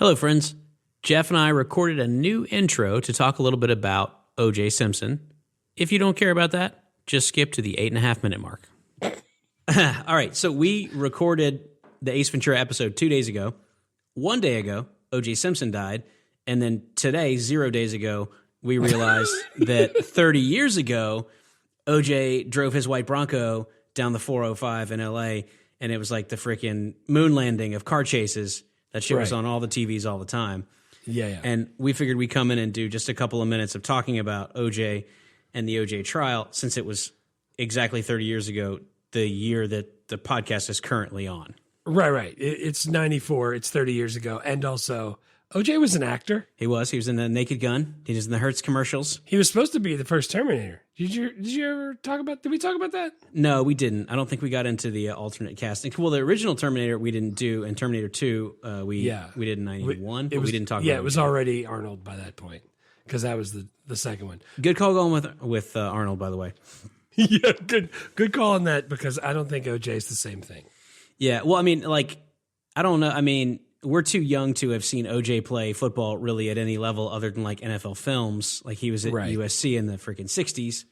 Hello, friends. Jeff and I recorded a new intro to talk a little bit about O.J. Simpson. If you don't care about that, just skip to the 8.5 minute mark. All right, so we recorded the Ace Ventura episode 2 days ago. 1 day ago, O.J. Simpson died. And then today, 0 days ago, we realized that 30 years ago, O.J. drove his white Bronco down the 405 in L.A., and it was like the freaking moon landing of car chases. That shit was on all the TVs all the time. Yeah. And we figured we'd come in and do just a couple of minutes of talking about O.J. and the O.J. trial, since it was exactly 30 years ago, the year that the podcast is currently on. Right. It's 94. It's 30 years ago. And also, O.J. was an actor. He was in the Naked Gun. He was in the Hertz commercials. He was supposed to be the first Terminator. Did you ever talk about? Did we talk about that? No, we didn't. I don't think we got into the alternate casting. Well, the original Terminator we didn't do, and Terminator 2 we did in 91, but we didn't talk about it. Yeah, it was already Arnold by that point, because that was the second one. Good call going with Arnold, by the way. Yeah, good call on that, because I don't think O.J. is the same thing. Yeah, well, I mean, like, I don't know. I mean, we're too young to have seen O.J. play football really at any level other than like NFL films. Like he was at USC in the freaking 60s.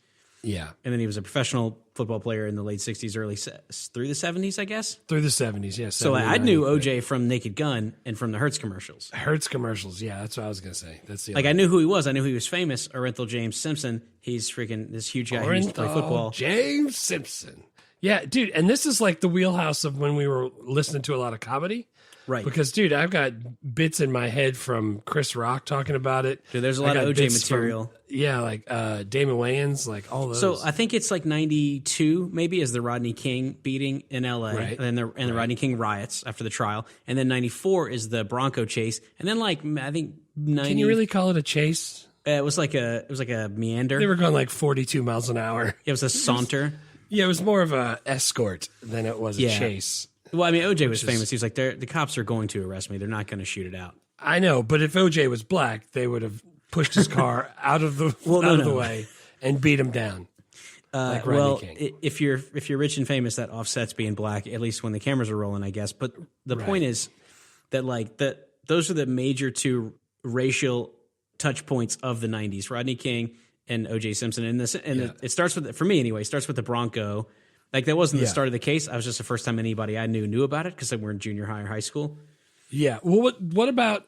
Yeah. And then he was a professional football player in the late 60s, through the 70s, I guess. Through the 70s, yes. So I knew O.J. from Naked Gun and from the Hertz commercials. Hertz commercials, yeah, that's what I was going to say. That's the I knew who he was. I knew he was famous. Orenthal James Simpson. He's freaking this huge guy who used to play football. James Simpson. Yeah, dude, and this is like the wheelhouse of when we were listening to a lot of comedy. Right. Because, dude, I've got bits in my head from Chris Rock talking about it. Dude, there's a lot of O.J. material. Like Damon Wayans, like all those. So I think it's like 92 maybe is the Rodney King beating in L.A. And the Rodney King riots after the trial. And then 94 is the Bronco chase. And then like I think 90. Can you really call it a chase? It was like a meander. They were going like 42 miles an hour. It was a saunter. Yeah, it was more of a escort than it was a chase. Well, I mean, O.J. was famous. He was like, the cops are going to arrest me. They're not going to shoot it out. I know, but if O.J. was black, they would have pushed his car out of the the way and beat him down. Like Rodney King. If you're rich and famous, that offsets being black, at least when the cameras are rolling, I guess. But the point is that like those are the major two racial touch points of the 90s: Rodney King and O.J. Simpson. It starts with, for me anyway, starts with the Bronco. Like, that wasn't the start of the case. I was just the first time anybody I knew about it, because they were in junior high or high school. Yeah. Well, what about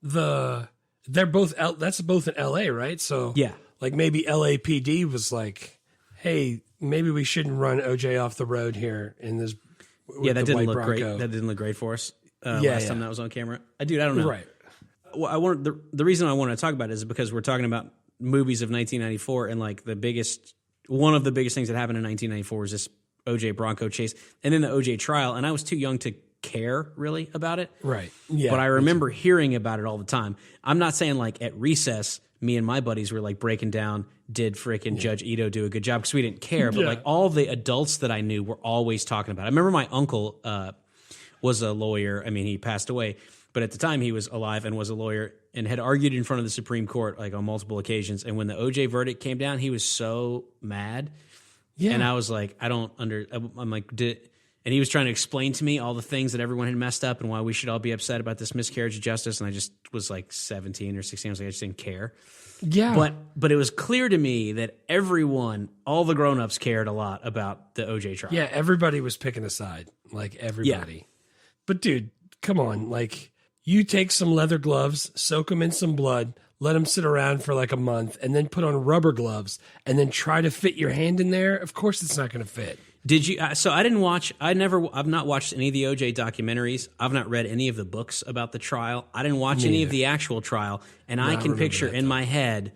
they're both that's both in L.A., right? So like maybe LAPD was like, hey, maybe we shouldn't run O.J. off the road here in this. Yeah, that didn't look Bronco. great. That didn't look great for us last time that was on camera. I don't know. Right. Well, the reason I want to talk about it is because we're talking about movies of 1994, and like one of the biggest things that happened in 1994 was this O.J. Bronco chase, and then the O.J. trial. And I was too young to care really about it. Right. Yeah. But I remember hearing about it all the time. I'm not saying like at recess, me and my buddies were like breaking down, did frickin' Judge Ito do a good job? Because we didn't care. But like all the adults that I knew were always talking about it. I remember my uncle was a lawyer. I mean, he passed away, but at the time he was alive and was a lawyer and had argued in front of the Supreme Court like on multiple occasions. And when the O.J. verdict came down, he was so mad. Yeah. And I was like, I'm like, and he was trying to explain to me all the things that everyone had messed up and why we should all be upset about this miscarriage of justice. And I just was like 17 or 16. I was like, I just didn't care. Yeah. But it was clear to me that everyone, all the grown-ups cared a lot about the O.J. trial. Yeah, everybody was picking a side. Like everybody. Yeah. But dude, come on. Like, you take some leather gloves, soak them in some blood, let them sit around for like a month, and then put on rubber gloves, and then try to fit your hand in there. Of course it's not going to fit. Did you? So I didn't watch. I've not watched any of the O.J. documentaries. I've not read any of the books about the trial. I didn't watch any of the actual trial, and I can picture in my head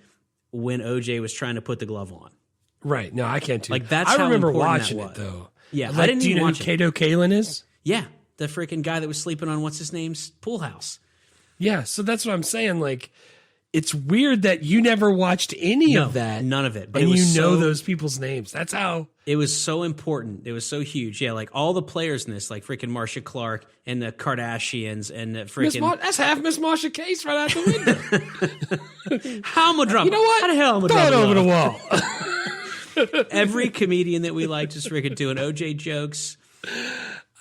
when O.J. was trying to put the glove on. Right. No, I can't. Like that's I how remember important watching that was. it though. Yeah, like, I didn't do you even know watch who Kato Kalin is? Yeah, the freaking guy that was sleeping on what's his name's pool house. Yeah, so that's what I'm saying. Like, it's weird that you never watched any of that. None of it. But and you know those people's names. That's how. It was so important. It was so huge. Yeah, like all the players in this, like freaking Marcia Clark and the Kardashians and the freaking. That's half Miss Marsha Case right out the window. How am I dropping? You know what? How the hell am I dropping? Throw it over the wall. Every comedian that we like just freaking doing OJ jokes.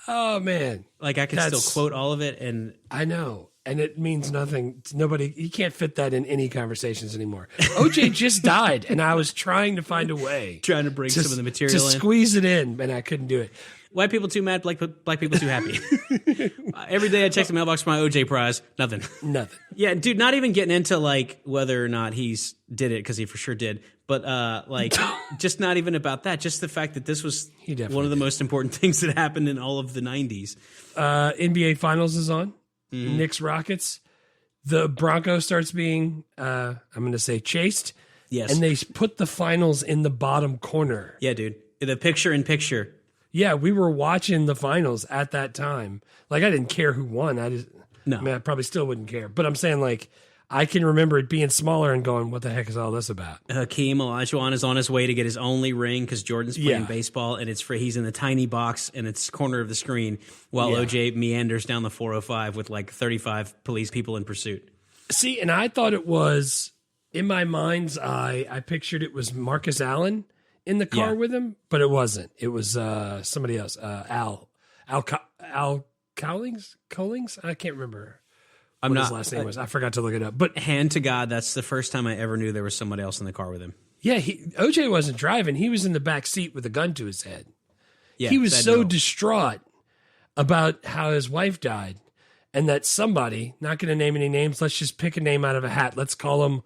Oh, man. Like I can still quote all of it. And I know. and it means nothing. Nobody, you can't fit that in any conversations anymore. OJ just died, and I was trying to find a way. Trying to bring some of the material to in. squeeze it in, and I couldn't do it. White people too mad, black people too happy. Every day I check the mailbox for my OJ prize. Nothing. Yeah, dude, not even getting into like whether or not he's did it, because he for sure did. But like, just not even about that. Just the fact that this was one of the most important things that happened in all of the 90s. NBA Finals is on. Knicks Rockets. The Broncos starts being, I'm going to say, chased. Yes. And they put the finals in the bottom corner. Yeah, dude. The picture-in-picture. Yeah, we were watching the finals at that time. Like, I didn't care who won. I mean, I probably still wouldn't care. But I'm saying, like, I can remember it being smaller and going, what the heck is all this about? Hakeem Olajuwon is on his way to get his only ring because Jordan's playing baseball, and it's he's in the tiny box, and it's corner of the screen, while OJ meanders down the 405 with like 35 police people in pursuit. See, and I thought it was, in my mind's eye, I pictured it was Marcus Allen in the car with him, but it wasn't. It was somebody else, Al Collings? I can't remember. His last name was. I forgot to look it up. But hand to God, that's the first time I ever knew there was somebody else in the car with him. Yeah, OJ wasn't driving. He was in the back seat with a gun to his head. Yeah, he was so distraught about how his wife died, and that somebody, not going to name any names, let's just pick a name out of a hat. Let's call him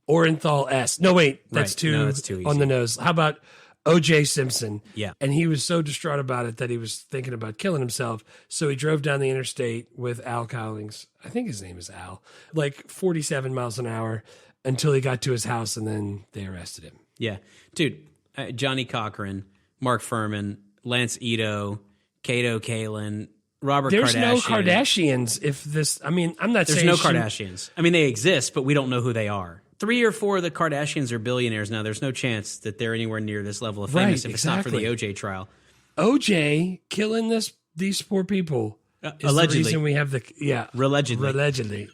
Orenthal S. No, wait, that's too easy on the nose. How about O.J. Simpson? Yeah. And he was so distraught about it that he was thinking about killing himself. So he drove down the interstate with Al Cowlings. I think his name is Al, like 47 miles an hour until he got to his house, and then they arrested him. Yeah. Dude, Johnny Cochran, Mark Furman, Lance Ito, Kato Kalin, Robert There's Kardashian. no Kardashians if this, I mean, I'm not saying. There's no Kardashians. I mean, they exist, but we don't know who they are. 3 or 4 of the Kardashians are billionaires now. There's no chance that they're anywhere near this level of famous if it's not for the OJ trial. OJ killing these poor people is allegedly. the reason we have Allegedly.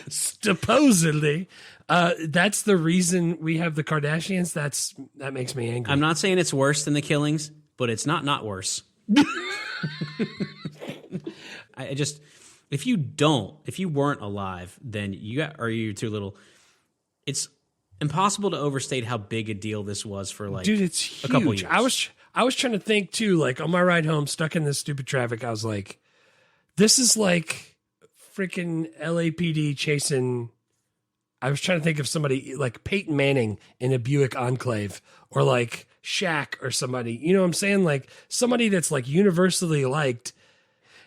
Supposedly. That's the reason we have the Kardashians. That makes me angry. I'm not saying it's worse than the killings, but it's not worse. If you weren't alive, then you're too little. It's impossible to overstate how big a deal this was for like dude, it's huge. A couple years. I was trying to think too, like on my ride home, stuck in this stupid traffic, I was like, this is like freaking LAPD chasing. I was trying to think of somebody like Peyton Manning in a Buick Enclave, or like Shaq or somebody. You know what I'm saying? Like somebody that's like universally liked.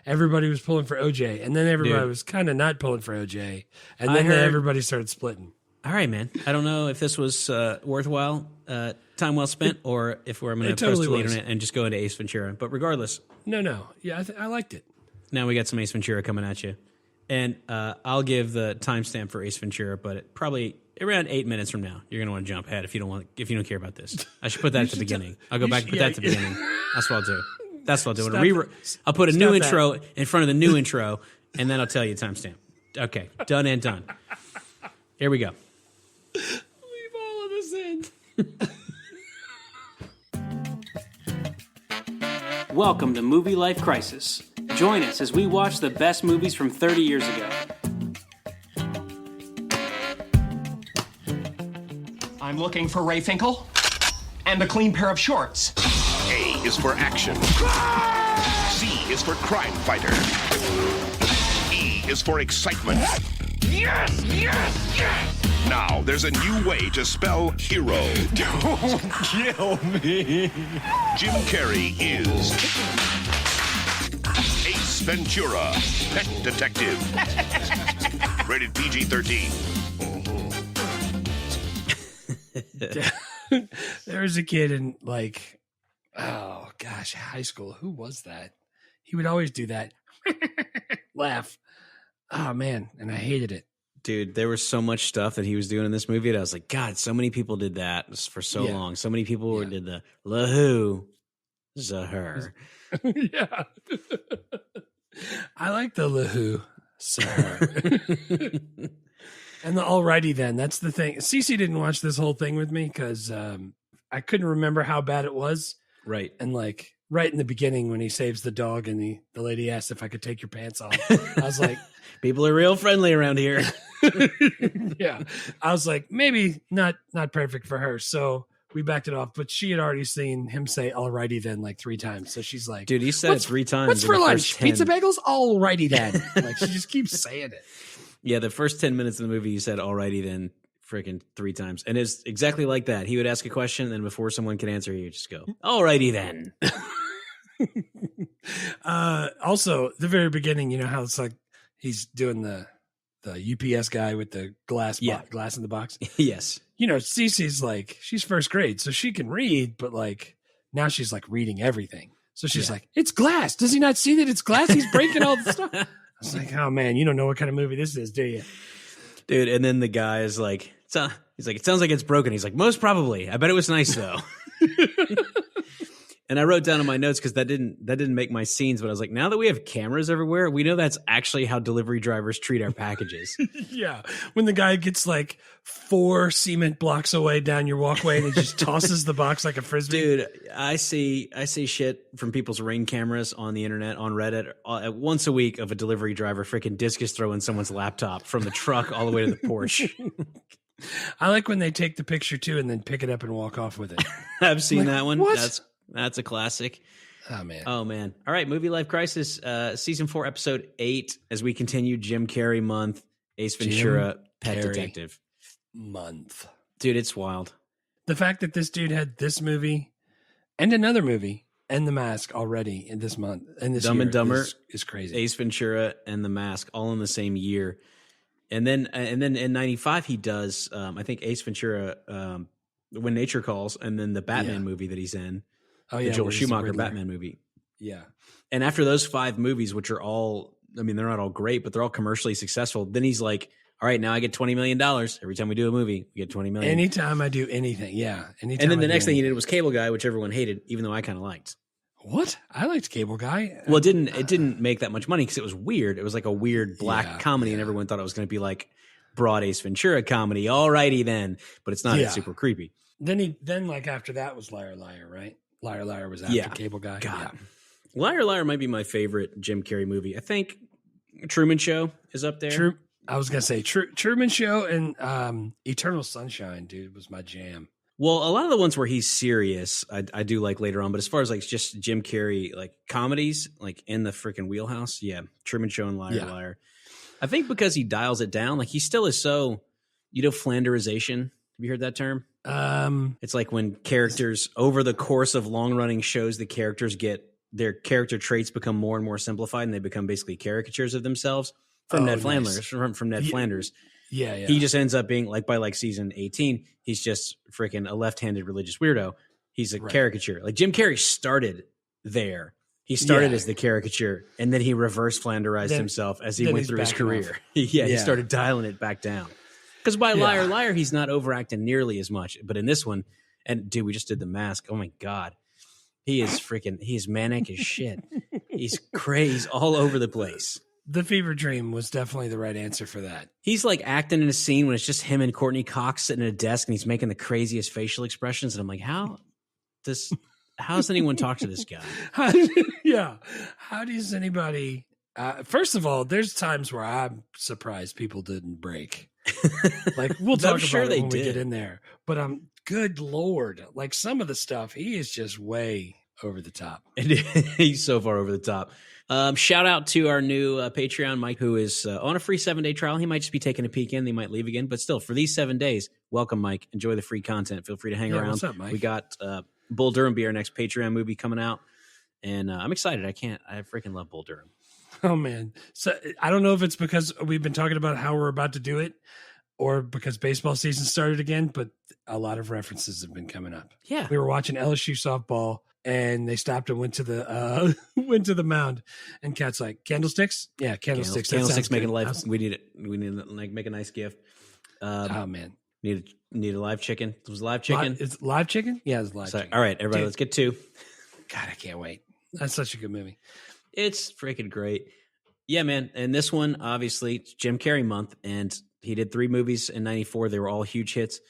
Everybody was pulling for OJ, and then everybody was kind of not pulling for OJ, and then everybody started splitting. All right, man. I don't know if this was worthwhile, time well spent, or if I'm going to post to the internet and just go into Ace Ventura. But regardless. No. Yeah, I liked it. Now we got some Ace Ventura coming at you. And I'll give the timestamp for Ace Ventura, but probably around 8 minutes from now, you're going to want to jump ahead if you don't care about this. I should put that at the beginning. I'll go back and put that at the beginning. That's what I'll do. I'll put a new intro in front of the new intro, and then I'll tell you timestamp. Okay, done and done. Here we go. Leave all of this in. Welcome to Movie Life Crisis. Join us as we watch the best movies from 30 years ago. I'm looking for Ray Finkel and a clean pair of shorts. A is for action. C is for crime fighter. E is for excitement. Yes! Now there's a new way to spell hero. Don't kill me. Jim Carrey is Ace Ventura, Pet Detective. Rated PG-13. There was a kid in like, oh gosh, high school. Who was that? He would always do that. Laugh. Oh man, and I hated it. Dude, there was so much stuff that he was doing in this movie that I was like, God, so many people did that for so long. So many people did the Lahu Zahur. Yeah. I like the Lahu Zahur. And the Alllllrighty then. That's the thing. Cece didn't watch this whole thing with me because I couldn't remember how bad it was. Right. And like, right in the beginning when he saves the dog and the lady asked if I could take your pants off. I was like, people are real friendly around here. yeah. I was like, maybe not perfect for her. So we backed it off, but she had already seen him say "alrighty then" like 3 times. So she's like, dude, he said it 3 times. What's in for the lunch? first 10. Pizza bagels? Alrighty then. Like she just keeps saying it. Yeah, the first 10 minutes of the movie, you said "alrighty then" freaking 3 times. And it's exactly like that. He would ask a question, and then before someone could answer, he would just go, "Alrighty then." Also, the very beginning, you know how it's like he's doing the UPS guy with the glass in the box. Yes. You know, Cece's like, she's first grade, so she can read, but like now she's like reading everything. So she's like, it's glass. Does he not see that it's glass? He's breaking all the stuff. I was like, oh man, you don't know what kind of movie this is, do you? Dude, and then the guy is like, he's like, it sounds like it's broken. He's like, most probably. I bet it was nice though. And I wrote down in my notes because that didn't make my scenes, but I was like, now that we have cameras everywhere, we know that's actually how delivery drivers treat our packages. Yeah. When the guy gets like 4 cement blocks away down your walkway and he just tosses the box like a frisbee. Dude, I see shit from people's Ring cameras on the internet, on Reddit, once a week of a delivery driver freaking discus throwing someone's laptop from the truck all the way to the porch. I like when they take the picture too and then pick it up and walk off with it. I've seen that one. What? That's a classic. Oh man. All right, Movie Life Crisis, season 4, episode 8. As we continue Jim Carrey month, Ace Ventura, Pet Detective month. Dude, it's wild. The fact that this dude had this movie and another movie and The Mask already in this month and this Dumb and Dumber is crazy. Ace Ventura and The Mask all in the same year, and then in '95 he does I think Ace Ventura, When Nature Calls, and then the Batman movie that he's in. Oh yeah, the Joel Schumacher Batman movie. Yeah. And after those 5 movies, which are all, I mean, they're not all great, but they're all commercially successful. Then he's like, all right, now I get $20 million. Every time we do a movie, we get $20 million. Anytime I do anything. Yeah. Anytime and then the next thing he did was Cable Guy, which everyone hated, even though I kind of liked. What? I liked Cable Guy. Well, it didn't make that much money because it was weird. It was like a weird black comedy, and everyone thought it was going to be like broad Ace Ventura comedy. Alrighty then. But it's not. It's super creepy. Then like after that was Liar Liar, right? Liar Liar was after Cable Guy. God. Yeah. Liar Liar might be my favorite Jim Carrey movie. I think Truman Show is up there. I was going to say Truman Show and Eternal Sunshine, dude, was my jam. Well, a lot of the ones where he's serious, I do like later on. But as far as like just Jim Carrey, like comedies, like in the freaking wheelhouse, Truman Show and Liar Liar. I think because he dials it down, like he still is so, Flanderization. Have you heard that term? It's like when characters over the course of long running shows, the characters get their character traits become more and more simplified, and they become basically caricatures of themselves. From Ned Flanders, from Ned Flanders. Yeah. He just ends up being like by like season 18, he's just freaking a left-handed religious weirdo. He's a caricature. Like Jim Carrey started there. He started as the caricature, and then he reverse Flanderized himself as he went through his career. He started dialing it back down. Because by Liar Liar, he's not overacting nearly as much. But in this one, and dude, we just did The Mask. Oh my God. He's manic as shit. He's crazy all over the place. The Fever Dream was definitely the right answer for that. He's like acting in a scene when it's just him and Courtney Cox sitting at a desk and he's making the craziest facial expressions. And I'm like, how does anyone talk to this guy? How does anybody, first of all, there's times where I'm surprised people didn't break. Like we'll talk about it when we get in there, but good Lord, like some of the stuff, he is just way over the top. He's so far over the top. Shout out to our new Patreon, Mike, who is on a free 7-day trial. He might just be taking a peek in. They might leave again. But still, for these 7 days, welcome, Mike. Enjoy the free content. Feel free to hang around. What's up, Mike? We got Bull Durham be our next Patreon movie coming out. And I'm excited. I freaking love Bull Durham. Oh, man. So I don't know if it's because we've been talking about how we're about to do it or because baseball season started again, but a lot of references have been coming up. Yeah. We were watching LSU softball. And they stopped and went to the mound. And Cat's like, candlesticks? Yeah, candlesticks. Candlesticks making life. We need it. We need to like make a nice gift. Oh man, need a live chicken. It was live chicken. It's live chicken. Yeah, it's live. Chicken. All right, everybody, let's get to. God, I can't wait. That's such a good movie. It's freaking great. Yeah, man. And this one, obviously, it's Jim Carrey month, and he did 3 movies in '94. They were all huge hits.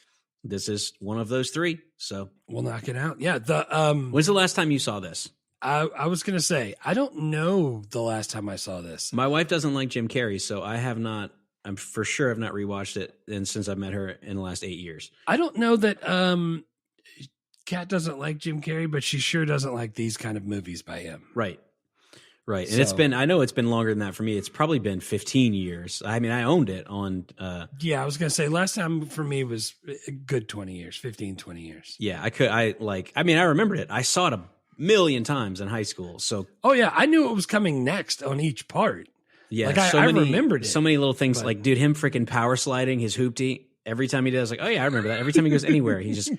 This is one of those 3, so we'll knock it out. Yeah. When's the last time you saw this? I was going to say, I don't know the last time I saw this. My wife doesn't like Jim Carrey, so I'm for sure have not rewatched it since I've met her in the last 8 years. I don't know that Kat doesn't like Jim Carrey, but she sure doesn't like these kind of movies by him. Right. And I know it's been longer than that for me. It's probably been 15 years. I mean, I owned it on. Yeah, I was going to say last time for me was a good 20 years, 15, 20 years. Yeah, I remembered it. I saw it a million times in high school. So, oh yeah, I knew it was coming next on each part. Yeah, like I remembered it. So many little things, like, dude, him freaking power sliding his hoopty every time he does. Like, oh yeah, I remember that. Every time he goes anywhere, he just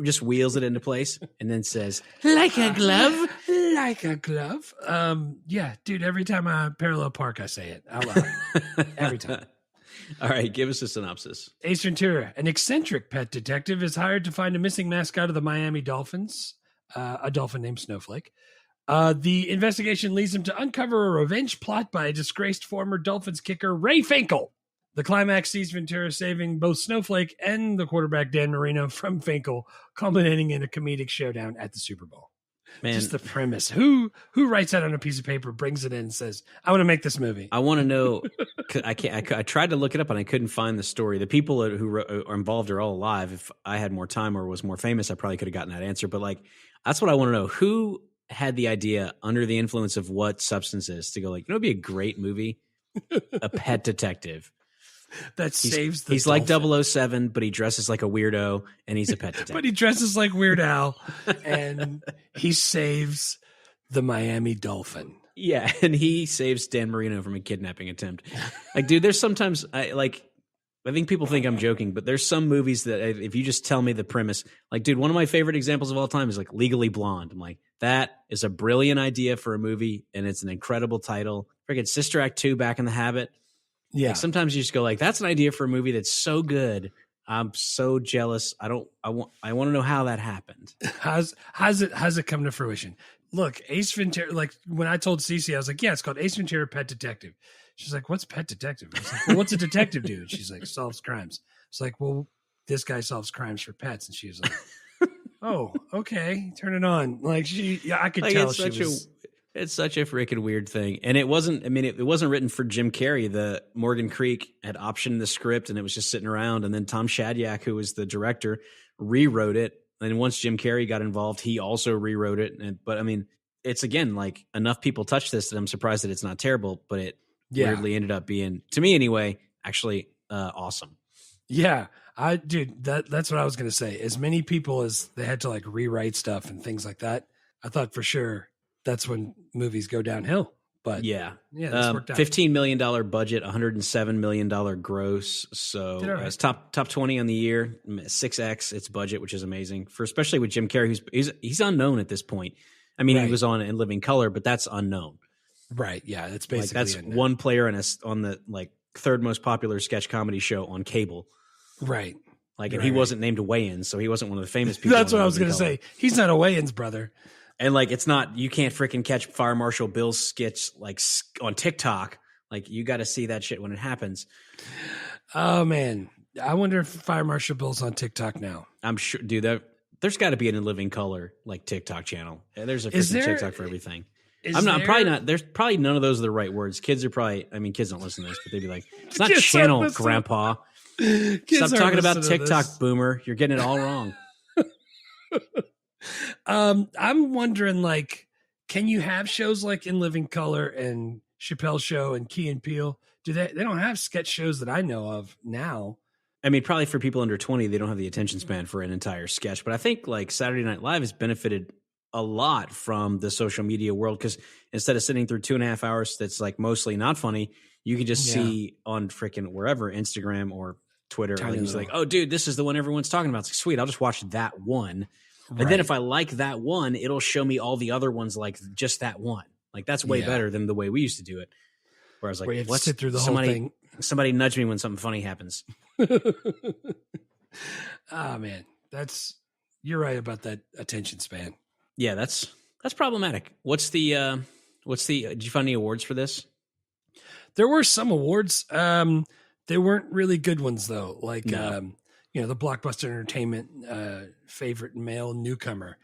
just wheels it into place and then says, "Like a glove, like a glove." Yeah, dude. Every time I parallel park, I say it out loud. Every time. All right, give us a synopsis. Ace Ventura, an eccentric pet detective, is hired to find a missing mascot of the Miami Dolphins, a dolphin named Snowflake. The investigation leads him to uncover a revenge plot by a disgraced former Dolphins kicker, Ray Finkel. The climax sees Ventura saving both Snowflake and the quarterback, Dan Marino, from Finkel, culminating in a comedic showdown at the Super Bowl. Man, just the premise. Who writes that on a piece of paper, brings it in, and says, "I want to make this movie." I want to know. I tried to look it up and I couldn't find the story. The people who are involved are all alive. If I had more time or was more famous, I probably could have gotten that answer. But like, that's what I want to know. Who had the idea under the influence of what substances to go like, it'd be a great movie, a pet detective that saves the he's dolphin. Like 007, but he dresses like a weirdo and he's a pet detective. But he dresses like Weird Al and he saves the Miami Dolphin. Yeah, and he saves Dan Marino from a kidnapping attempt. Like, dude, there's sometimes I think people think I'm joking, but there's some movies that if you just tell me the premise, like, dude, one of my favorite examples of all time is like Legally Blonde. I'm like, that is a brilliant idea for a movie, and it's an incredible title. Freaking Sister Act 2, Back in the Habit. Yeah. Like, sometimes you just go like, that's an idea for a movie that's so good. I'm so jealous. I want to know how that happened. How's it come to fruition? Look, Ace Ventura, like when I told Cece, I was like, yeah, it's called Ace Ventura Pet Detective. She's like, what's Pet Detective? I was like, well, what's a detective do? And she's like, solves crimes. It's like, well, this guy solves crimes for pets. And she was like, oh, okay, turn it on. Like I could tell it's such a freaking weird thing. And it wasn't written for Jim Carrey. The Morgan Creek had optioned the script and it was just sitting around. And then Tom Shadyac, who was the director, rewrote it. And once Jim Carrey got involved, he also rewrote it. But I mean, it's again, like, enough people touch this that I'm surprised that it's not terrible, but it weirdly ended up being, to me anyway, actually awesome. Yeah. That's what I was going to say. As many people as they had to like rewrite stuff and things like that, I thought for sure that's when movies go downhill. But yeah, this worked out. $15 million budget, $107 million gross. So it's top 20 on the year, 6x its budget, which is amazing for, especially with Jim Carrey, he's unknown at this point. I mean, He was on In Living Color, but that's unknown. Right. Yeah. That's basically that's unknown. One player on the like third most popular sketch comedy show on cable. Right. Like, and he wasn't named Wayans, so he wasn't one of the famous people. That's what I was going to say. He's not a Wayans brother. And like, it's not, you can't freaking catch Fire Marshal Bill's sketch like on TikTok. Like, you got to see that shit when it happens. Oh man, I wonder if Fire Marshal Bill's on TikTok now. I'm sure, dude. There's got to be an In Living Color like TikTok channel. There's a freaking TikTok for everything. I'm probably not. There's probably none of those are the right words. Kids are probably. I mean, kids don't listen to this, but they'd be like, "It's not channel, Grandpa. Stop talking about TikTok, Boomer. You're getting it all wrong." I'm wondering, like, can you have shows like In Living Color and Chappelle's Show and Key and Peele? They don't have sketch shows that I know of now. I mean, probably for people under 20, they don't have the attention span for an entire sketch. But I think like Saturday Night Live has benefited a lot from the social media world, because instead of sitting through 2.5 hours that's like mostly not funny, you can just see on freaking wherever, Instagram or Twitter, like, he's like, oh, dude, this is the one everyone's talking about. It's like, sweet, I'll just watch that one. Right. And then if I like that one, it'll show me all the other ones like just that one. Like, that's way better than the way we used to do it. Where I was like, let's sit through the whole thing. Somebody nudge me when something funny happens. Oh man, you're right about that attention span. Yeah, that's problematic. Did you find any awards for this? There were some awards. They weren't really good ones though. Like, the Blockbuster Entertainment favorite male newcomer.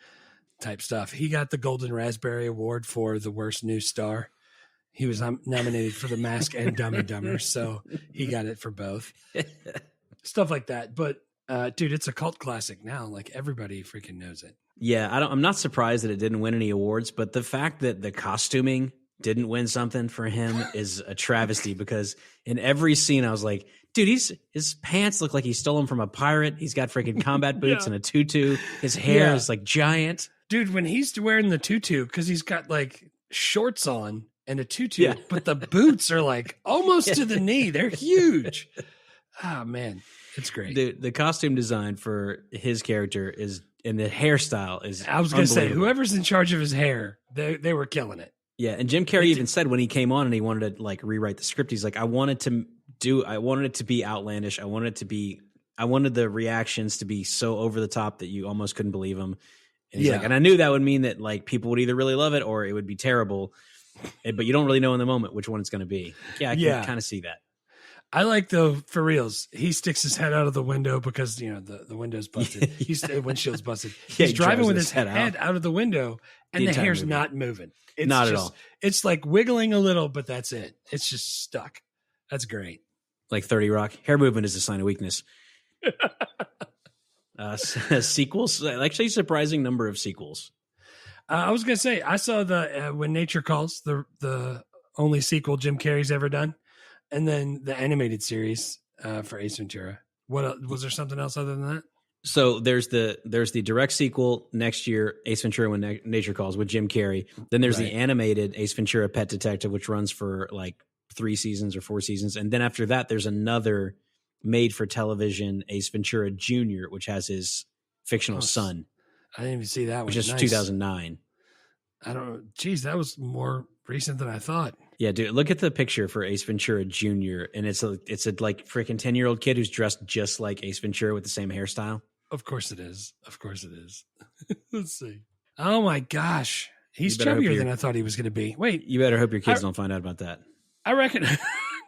type stuff. He got the Golden Raspberry Award for the worst new star. He was nominated for The Mask and Dumb and Dumber, so he got it for both. Stuff like that. But dude, it's a cult classic now. Like everybody freaking knows it. Yeah, I'm not surprised that it didn't win any awards, but the fact that the costuming didn't win something for him is a travesty, because in every scene I was like, dude, his pants look like he stole them from a pirate. He's got freaking combat boots and a tutu. His hair is like giant. Dude, when he's wearing the tutu, because he's got like shorts on and a tutu, but the boots are like almost to the knee. They're huge. Oh, man. It's great. The costume design for his character is, and the hairstyle is, I was going to say, whoever's in charge of his hair, they were killing it. Yeah, and Jim Carrey even said when he came on and he wanted to like rewrite the script, he's like, I wanted it to be outlandish. I wanted the reactions to be so over the top that you almost couldn't believe them. And he's like, and I knew that would mean that like people would either really love it or it would be terrible, but you don't really know in the moment which one it's going to be. Like, I can kind of see that. I like, though, for reals, he sticks his head out of the window because, the window's busted. The windshield's busted. He's driving with his head out of the window, and the hair's not moving. It's not at all. It's like wiggling a little, but that's it. It's just stuck. That's great. Like 30 Rock. Hair movement is a sign of weakness. Sequels, actually a surprising number of sequels. I was going to say, I saw the When Nature Calls, the only sequel Jim Carrey's ever done. And then the animated series for Ace Ventura. What was there something else other than that? So there's the direct sequel next year, Ace Ventura When Nature Calls, with Jim Carrey. Then there's the animated Ace Ventura Pet Detective, which runs for like 3 seasons or 4 seasons. And then after that, there's another made for television Ace Ventura Jr., which has his fictional son. I didn't even see that one. Which is 2009. I don't know. Geez, that was more recent than I thought. Yeah, dude, look at the picture for Ace Ventura Jr. and it's a like freaking 10-year-old kid who's dressed just like Ace Ventura with the same hairstyle. Of course it is. Let's see. Oh my gosh, he's chubbier than I thought he was going to be. Wait, you better hope your kids don't find out about that. I reckon.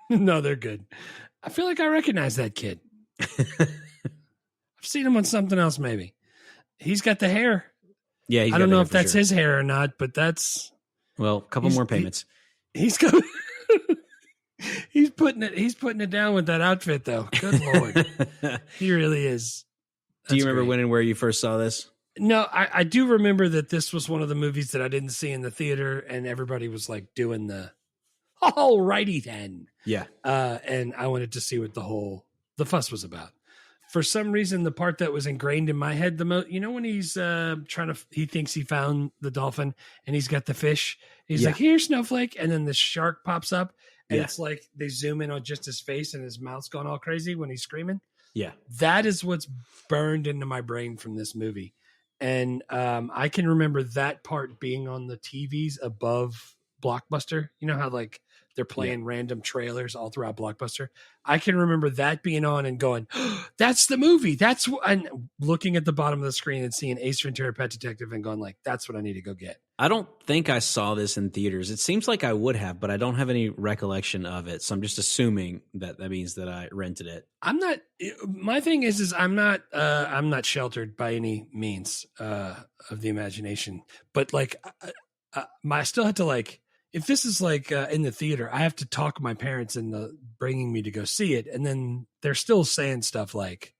No, they're good. I feel like I recognize that kid. I've seen him on something else. Maybe he's got the hair. Yeah, I don't know if that's his hair or not, but that's a couple more payments. He's putting it down with that outfit, though. Good Lord. He really is. Do you remember when and where you first saw this? No, I do remember that this was one of the movies that I didn't see in the theater, and everybody was like doing the alllrighty then. Yeah. And I wanted to see what the fuss was about. For some reason, the part that was ingrained in my head the most, when he's he thinks he found the dolphin and he's got the fish. He's like, here, Snowflake. And then the shark pops up and it's like they zoom in on just his face and his mouth's gone all crazy when he's screaming. Yeah. That is what's burned into my brain from this movie. And I can remember that part being on the TVs above Blockbuster. You know how like they're playing random trailers all throughout Blockbuster. I can remember that being on and going, oh, that's the movie. And looking at the bottom of the screen and seeing Ace Ventura Pet Detective and going like, that's what I need to go get. I don't think I saw this in theaters. It seems like I would have, but I don't have any recollection of it. So I'm just assuming that means that I rented it. My thing is I'm not sheltered by any means of the imagination, but like I still had to like, if this is like in the theater, I have to talk my parents into bringing me to go see it. And then they're still saying stuff like,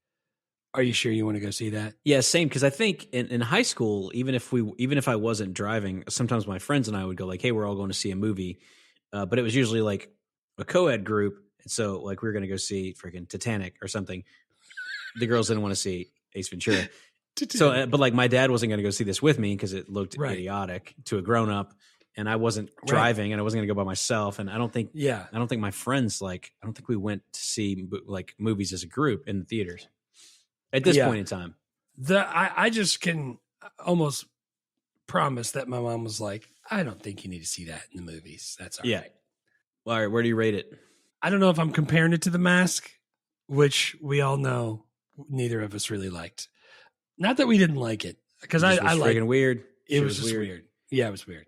are you sure you want to go see that? Yeah, same. Because I think in high school, even if I wasn't driving, sometimes my friends and I would go like, hey, we're all going to see a movie. But it was usually like a co-ed group. And so like we were going to go see freaking Titanic or something. The girls didn't want to see Ace Ventura. So, but like my dad wasn't going to go see this with me because it looked idiotic to a grown up. And I wasn't driving and I wasn't going to go by myself. And I don't think my friends, I don't think we went to see like movies as a group in the theaters at this point in time. I just can almost promise that my mom was like, I don't think you need to see that in the movies. That's all right. Well, all right. Where do you rate it? I don't know if I'm comparing it to The Mask, which we all know neither of us really liked. Not that we didn't like it, because I liked it. Weird. It was just weird. Yeah, it was weird.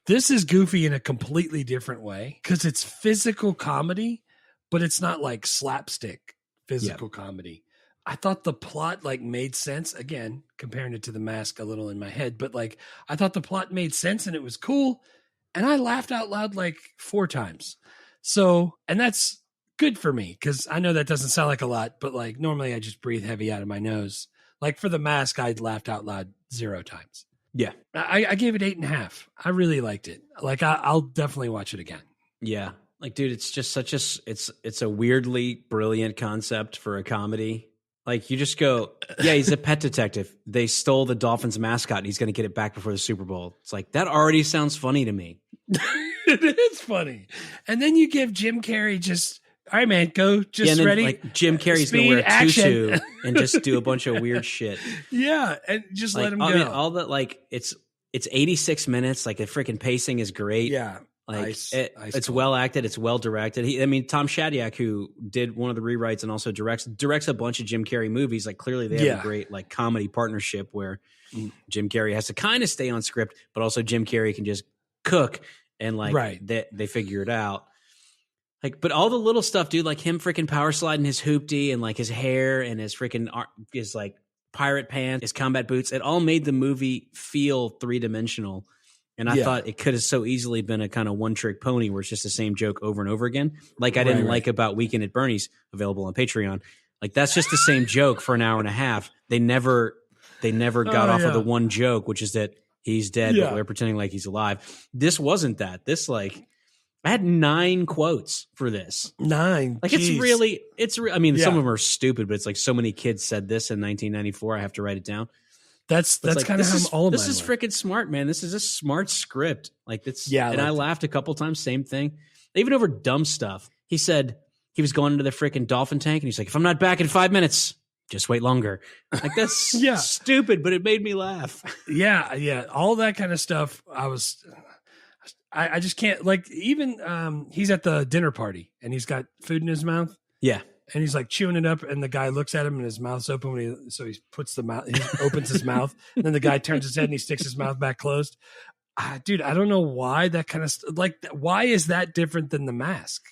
This is goofy in a completely different way because it's physical comedy, but it's not like slapstick physical comedy. I thought the plot like made sense. Again, comparing it to The Mask a little in my head, but like I thought the plot made sense and it was cool. And I laughed out loud like 4 times. So, and that's good for me because I know that doesn't sound like a lot, but like normally I just breathe heavy out of my nose. Like for The Mask, I laughed out loud 0 times. Yeah. I gave it 8.5. I really liked it. Like I'll definitely watch it again. Yeah. Like, dude, it's just such a, it's a weirdly brilliant concept for a comedy. Like you just go, yeah, he's a pet detective. They stole the Dolphins mascot and he's going to get it back before the Super Bowl. It's like, that already sounds funny to me. It is funny. And then you give Jim Carrey just, all right, man, go just then, ready. Like Jim Carrey's going to wear a tutu and just do a bunch of weird shit. Yeah. And just like, let him go. I mean, all that, like, it's 86 minutes. Like the freaking pacing is great. Yeah. Like it's well acted, it's well directed. Tom Shadyac, who did one of the rewrites and also directs a bunch of Jim Carrey movies. Like clearly they have a great like comedy partnership where Jim Carrey has to kind of stay on script, but also Jim Carrey can just cook and like they figure it out. Like, but all the little stuff, dude, like him freaking power sliding his hoopty and like his hair and his freaking his like pirate pants, his combat boots, it all made the movie feel 3-dimensional. And I thought it could have so easily been a kind of one-trick pony where it's just the same joke over and over again. Like I didn't like about Weekend at Bernie's, available on Patreon. Like that's just the same joke for an hour and a half. They never got off of the one joke, which is that he's dead, but we're pretending like he's alive. This wasn't that. This like I had 9 quotes for this. 9. Like Jeez. I mean, some of them are stupid, but it's like so many kids said this in 1994. I have to write it down. That's like, kind of how all of this is freaking smart, man. This is a smart script. Like it's I laughed a couple times. Same thing, even over dumb stuff. He said he was going into the freaking dolphin tank, and he's like, "If I'm not back in 5 minutes, just wait longer." Like that's stupid, but it made me laugh. Yeah, all that kind of stuff. I just can't like even he's at the dinner party and he's got food in his mouth. Yeah. And he's like chewing it up, and the guy looks at him, and his mouth's open. So he puts he opens his mouth, and then the guy turns his head and he sticks his mouth back closed. Dude, I don't know why that kind of why is that different than The Mask?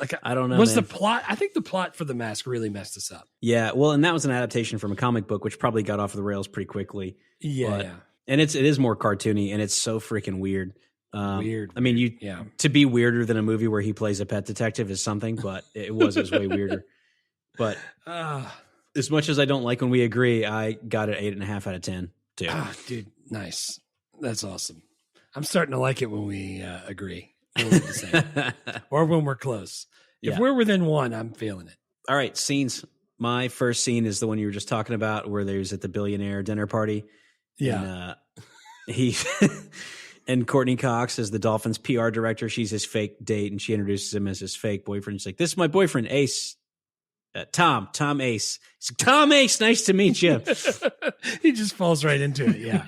Like I don't know. The plot? I think the plot for The Mask really messed us up. Yeah, well, and that was an adaptation from a comic book, which probably got off the rails pretty quickly. Yeah. And it is more cartoony, and it's so freaking weird. Weird. I mean, to be weirder than a movie where he plays a pet detective is something, but it was way weirder. But as much as I don't like when we agree, I got it 8.5 out of 10 too. Dude, nice. That's awesome. I'm starting to like it when we agree, when we're the same. Or when we're close. If we're within 1, I'm feeling it. All right, scenes. My first scene is the one you were just talking about, where there's at the billionaire dinner party. Yeah, and, he. And Courtney Cox is the Dolphins PR director. She's his fake date, and she introduces him as his fake boyfriend. She's like, "This is my boyfriend, Ace. Tom Ace." He's like, "Tom Ace, nice to meet you." He just falls right into it, yeah.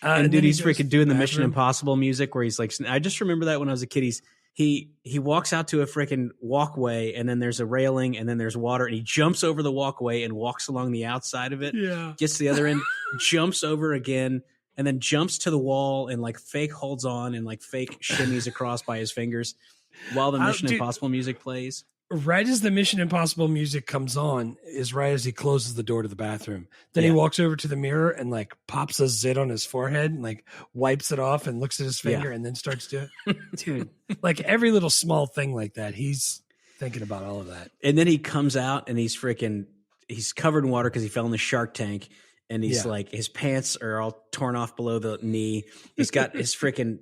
And dude, he's freaking doing the Mission Impossible music where he's like, I just remember that when I was a kid. He walks out to a freaking walkway, and then there's a railing, and then there's water, and he jumps over the walkway and walks along the outside of it. Yeah. Gets to the other end, jumps over again, and then jumps to the wall and like fake holds on and like fake shimmies across by his fingers while the Mission Impossible music plays. Right as the Mission Impossible music comes on is right as he closes the door to the bathroom. Then he walks over to the mirror and like pops a zit on his forehead and like wipes it off and looks at his finger and then starts to dude, like every little small thing like that. He's thinking about all of that. And then he comes out and he's covered in water because he fell in the shark tank. And he's like, his pants are all torn off below the knee. He's got his freaking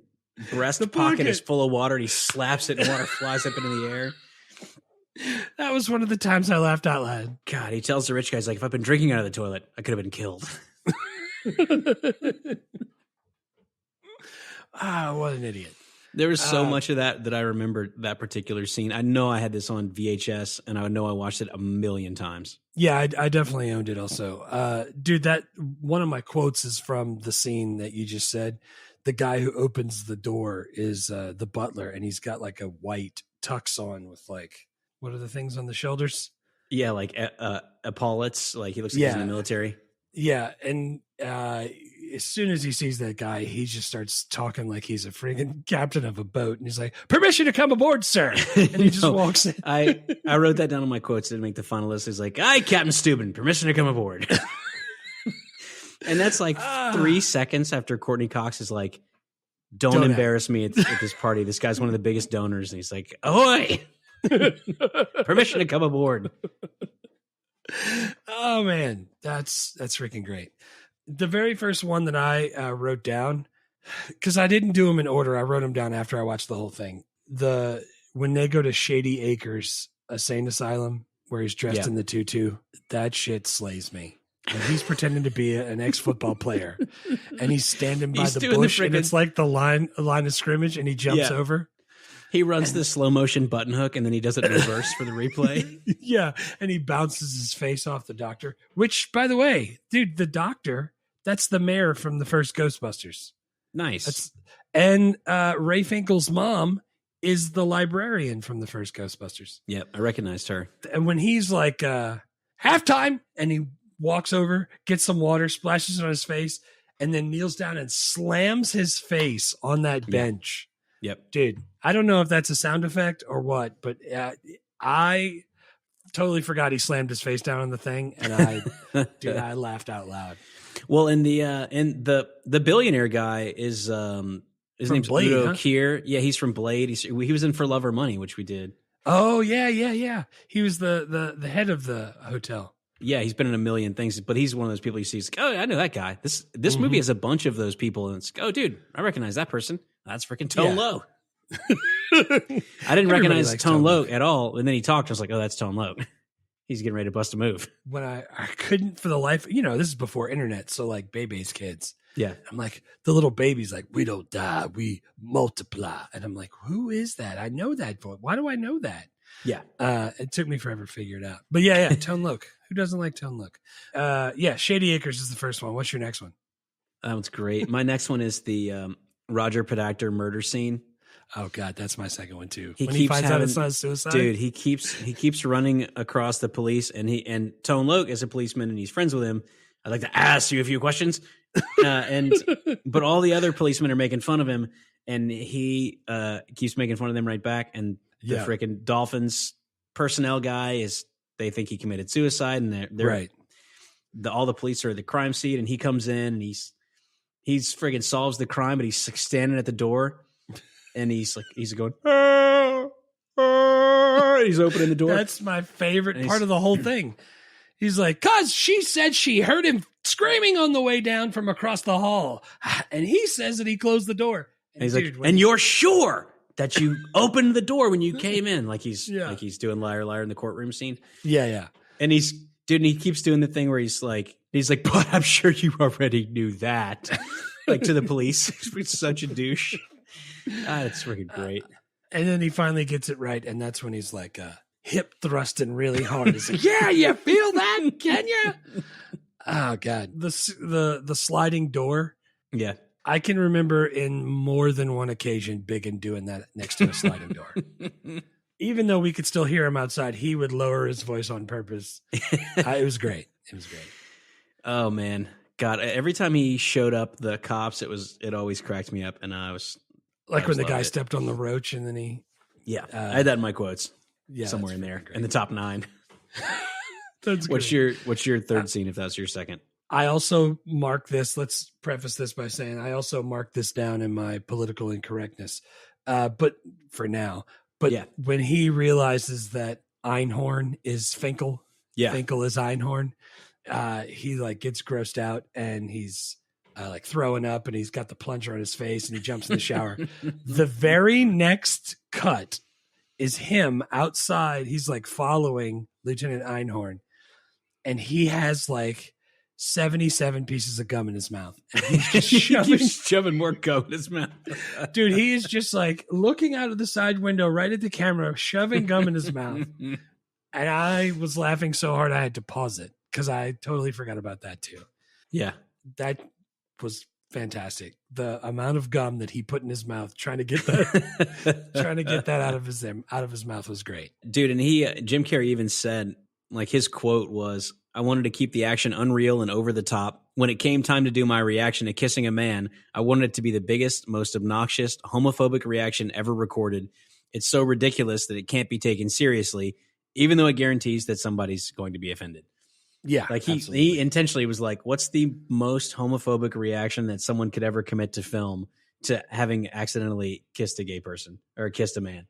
breast pocket is full of water, and he slaps it, and water flies up into the air. That was one of the times I laughed out loud. God, he tells the rich guy, he's like, "If I'd been drinking out of the toilet, I could have been killed." What an idiot. There was so much of that I remember that particular scene. I know I had this on VHS, and I know I watched it a million times. Yeah, I definitely owned it also. Dude, that one of my quotes is from the scene that you just said. The guy who opens the door is the butler, and he's got like a white tux on with like, what are the things on the shoulders? Yeah, like epaulets. Like he looks like he's in the military. Yeah, and as soon as he sees that guy, he just starts talking like he's a friggin' captain of a boat. And he's like, permission to come aboard, sir. And he just walks in. I wrote that down on my quotes. Didn't make the final list. He's like, "Aye, Captain Steuben, permission to come aboard." And that's like 3 seconds after Courtney Cox is like, don't embarrass me at this party. This guy's one of the biggest donors. And he's like, ahoy, permission to come aboard. Oh man, that's freaking great. The very first one that I wrote down, because I didn't do them in order. I wrote them down after I watched the whole thing. When they go to Shady Acres, a sane asylum, where he's dressed in the tutu, that shit slays me. And he's pretending to be an ex-football player, and he's standing by the bush, and it's like a line of scrimmage, and he jumps over. He runs the slow motion button hook, and then he does it in reverse for the replay. Yeah, and he bounces his face off the doctor. Which, by the way, dude, the doctor, that's the mayor from the first Ghostbusters. Nice. And Ray Finkel's mom is the librarian from the first Ghostbusters. Yep, I recognized her. And when he's like halftime, and he walks over, gets some water, splashes it on his face, and then kneels down and slams his face on that bench. Yep. Dude, I don't know if that's a sound effect or what, but I totally forgot he slammed his face down on the thing, and I laughed out loud. Well, and the billionaire guy is his name's Blade, Udo huh? Kier. Yeah, he's from Blade. He was in For Love or Money, which we did. Oh yeah. He was the head of the hotel. Yeah, he's been in a million things, but he's one of those people you see. It's like, oh, I know that guy. This movie has a bunch of those people, and it's like, oh, dude, I recognize that person. That's freaking Tone Loc. I didn't recognize Tone Loc at all, and then he talked. I was like, oh, that's Tone Loc. He's getting ready to bust a move. When I couldn't for the life, this is before internet, so like Bebe's kids. Yeah, I'm like, the little baby's like, we don't die, we multiply, and I'm like, who is that? I know that voice. Why do I know that? Yeah. It took me forever to figure it out. But yeah, Tone Loc. Who doesn't like Tone Loc? Shady Acres is the first one. What's your next one? That one's great. My next one is the Roger Podacter murder scene. Oh God, that's my second one too. He finds out it's not suicide. Dude, he keeps running across the police, and Tone Loc is a policeman, and he's friends with him. I'd like to ask you a few questions. But all the other policemen are making fun of him, and he keeps making fun of them right back. And the freaking Dolphins personnel guy they think he committed suicide, and they're right. All the police are at the crime scene, and he comes in, and he's friggin' solves the crime, but he's like standing at the door, and he's going, he's opening the door. That's my favorite part of the whole thing. He's like, cause she said she heard him screaming on the way down from across the hall, and he says that he closed the door. And he's like, and you're sure that you opened the door when you came in, like he's doing liar liar in the courtroom scene. Yeah. And he keeps doing the thing where he's like, but I'm sure you already knew that. Like to the police. He's such a douche. That's freaking great. And then he finally gets it right, and that's when he's like hip thrusting really hard. He's like, yeah, you feel that? Can you? Oh God. The sliding door. Yeah. I can remember in more than one occasion Biggin doing that next to a sliding door. Even though we could still hear him outside, he would lower his voice on purpose. It was great. It was great. Oh man, God! Every time he showed up, the cops, it always cracked me up, and I was when the guy stepped on the roach, and then he. Yeah, I had that in my quotes. Yeah, somewhere in there, in the top 9. That's what's great. What's your third scene? If that's your second. I also mark this. Let's preface this by saying I also marked this down in my political incorrectness. But for now, when he realizes that Einhorn is Finkel, Finkel is Einhorn, he like gets grossed out, and he's like throwing up, and he's got the plunger on his face, and he jumps in the shower. The very next cut is him outside. He's like following Lieutenant Einhorn, and he has like 77 pieces of gum in his mouth. And he's just shoving more gum in his mouth. Dude, he is just like looking out of the side window right at the camera, shoving gum in his mouth. And I was laughing so hard I had to pause it because I totally forgot about that too. Yeah. That was fantastic. The amount of gum that he put in his mouth trying to get that out of his mouth was great. Dude, and Jim Carrey even said, like, his quote was, I wanted to keep the action unreal and over the top. When it came time to do my reaction to kissing a man, I wanted it to be the biggest, most obnoxious, homophobic reaction ever recorded. It's so ridiculous that it can't be taken seriously, even though it guarantees that somebody's going to be offended. Yeah. Like he intentionally was like, what's the most homophobic reaction that someone could ever commit to film to having accidentally kissed a gay person or kissed a man?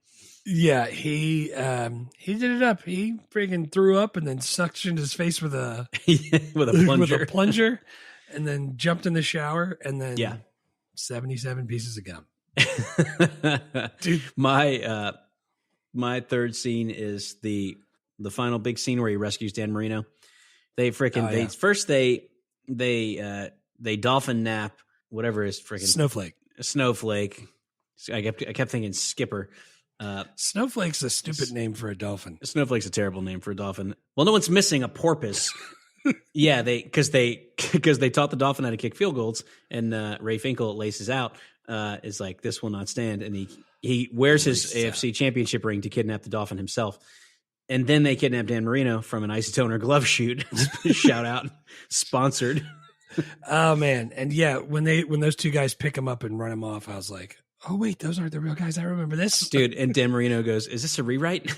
Yeah, he did it up. He freaking threw up and then suctioned his face with a with a plunger. with a plunger, and then jumped in the shower, and then 77 pieces of gum. Dude, my third scene is the final big scene where he rescues Dan Marino. They freaking they dolphin nap whatever is freaking snowflake. I kept thinking Skipper. Snowflake's a stupid name for a dolphin. Snowflake's a terrible name for a dolphin. Well, no one's missing a porpoise. Yeah, because they taught the dolphin how to kick field goals, and Ray Finkel laces out. Is like, this will not stand, and he wears his AFC championship ring to kidnap the dolphin himself. And then they kidnap Dan Marino from an isotoner glove shoot. Shout out, sponsored. Oh man, and yeah, when those two guys pick him up and run him off, I was like, oh wait, those aren't the real guys. I remember this, dude. And Dan Marino goes, "Is this a rewrite?"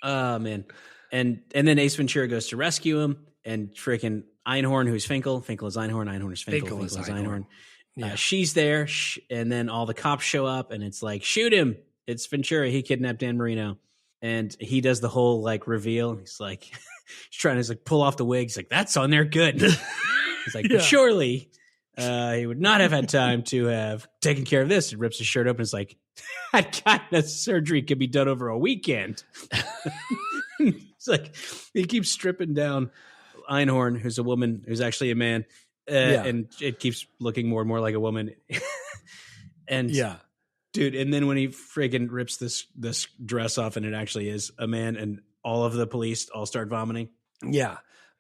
Oh man, and then Ace Ventura goes to rescue him, and freaking Einhorn, who's Finkel is Einhorn, Einhorn is Finkel is Einhorn. Yeah. She's there, and then all the cops show up, and it's like, shoot him! It's Ventura. He kidnapped Dan Marino. And he does the whole like reveal. He's like, he's trying to like pull off the wig. He's like, that's on there good. He's like, but surely he would not have had time to have taken care of this. He rips his shirt open. It's like, that kind of surgery could be done over a weekend. It's like, he keeps stripping down Einhorn, who's a woman, who's actually a man. And it keeps looking more and more like a woman. And dude, and then when he friggin' rips this dress off and it actually is a man, and all of the police all start vomiting. Yeah.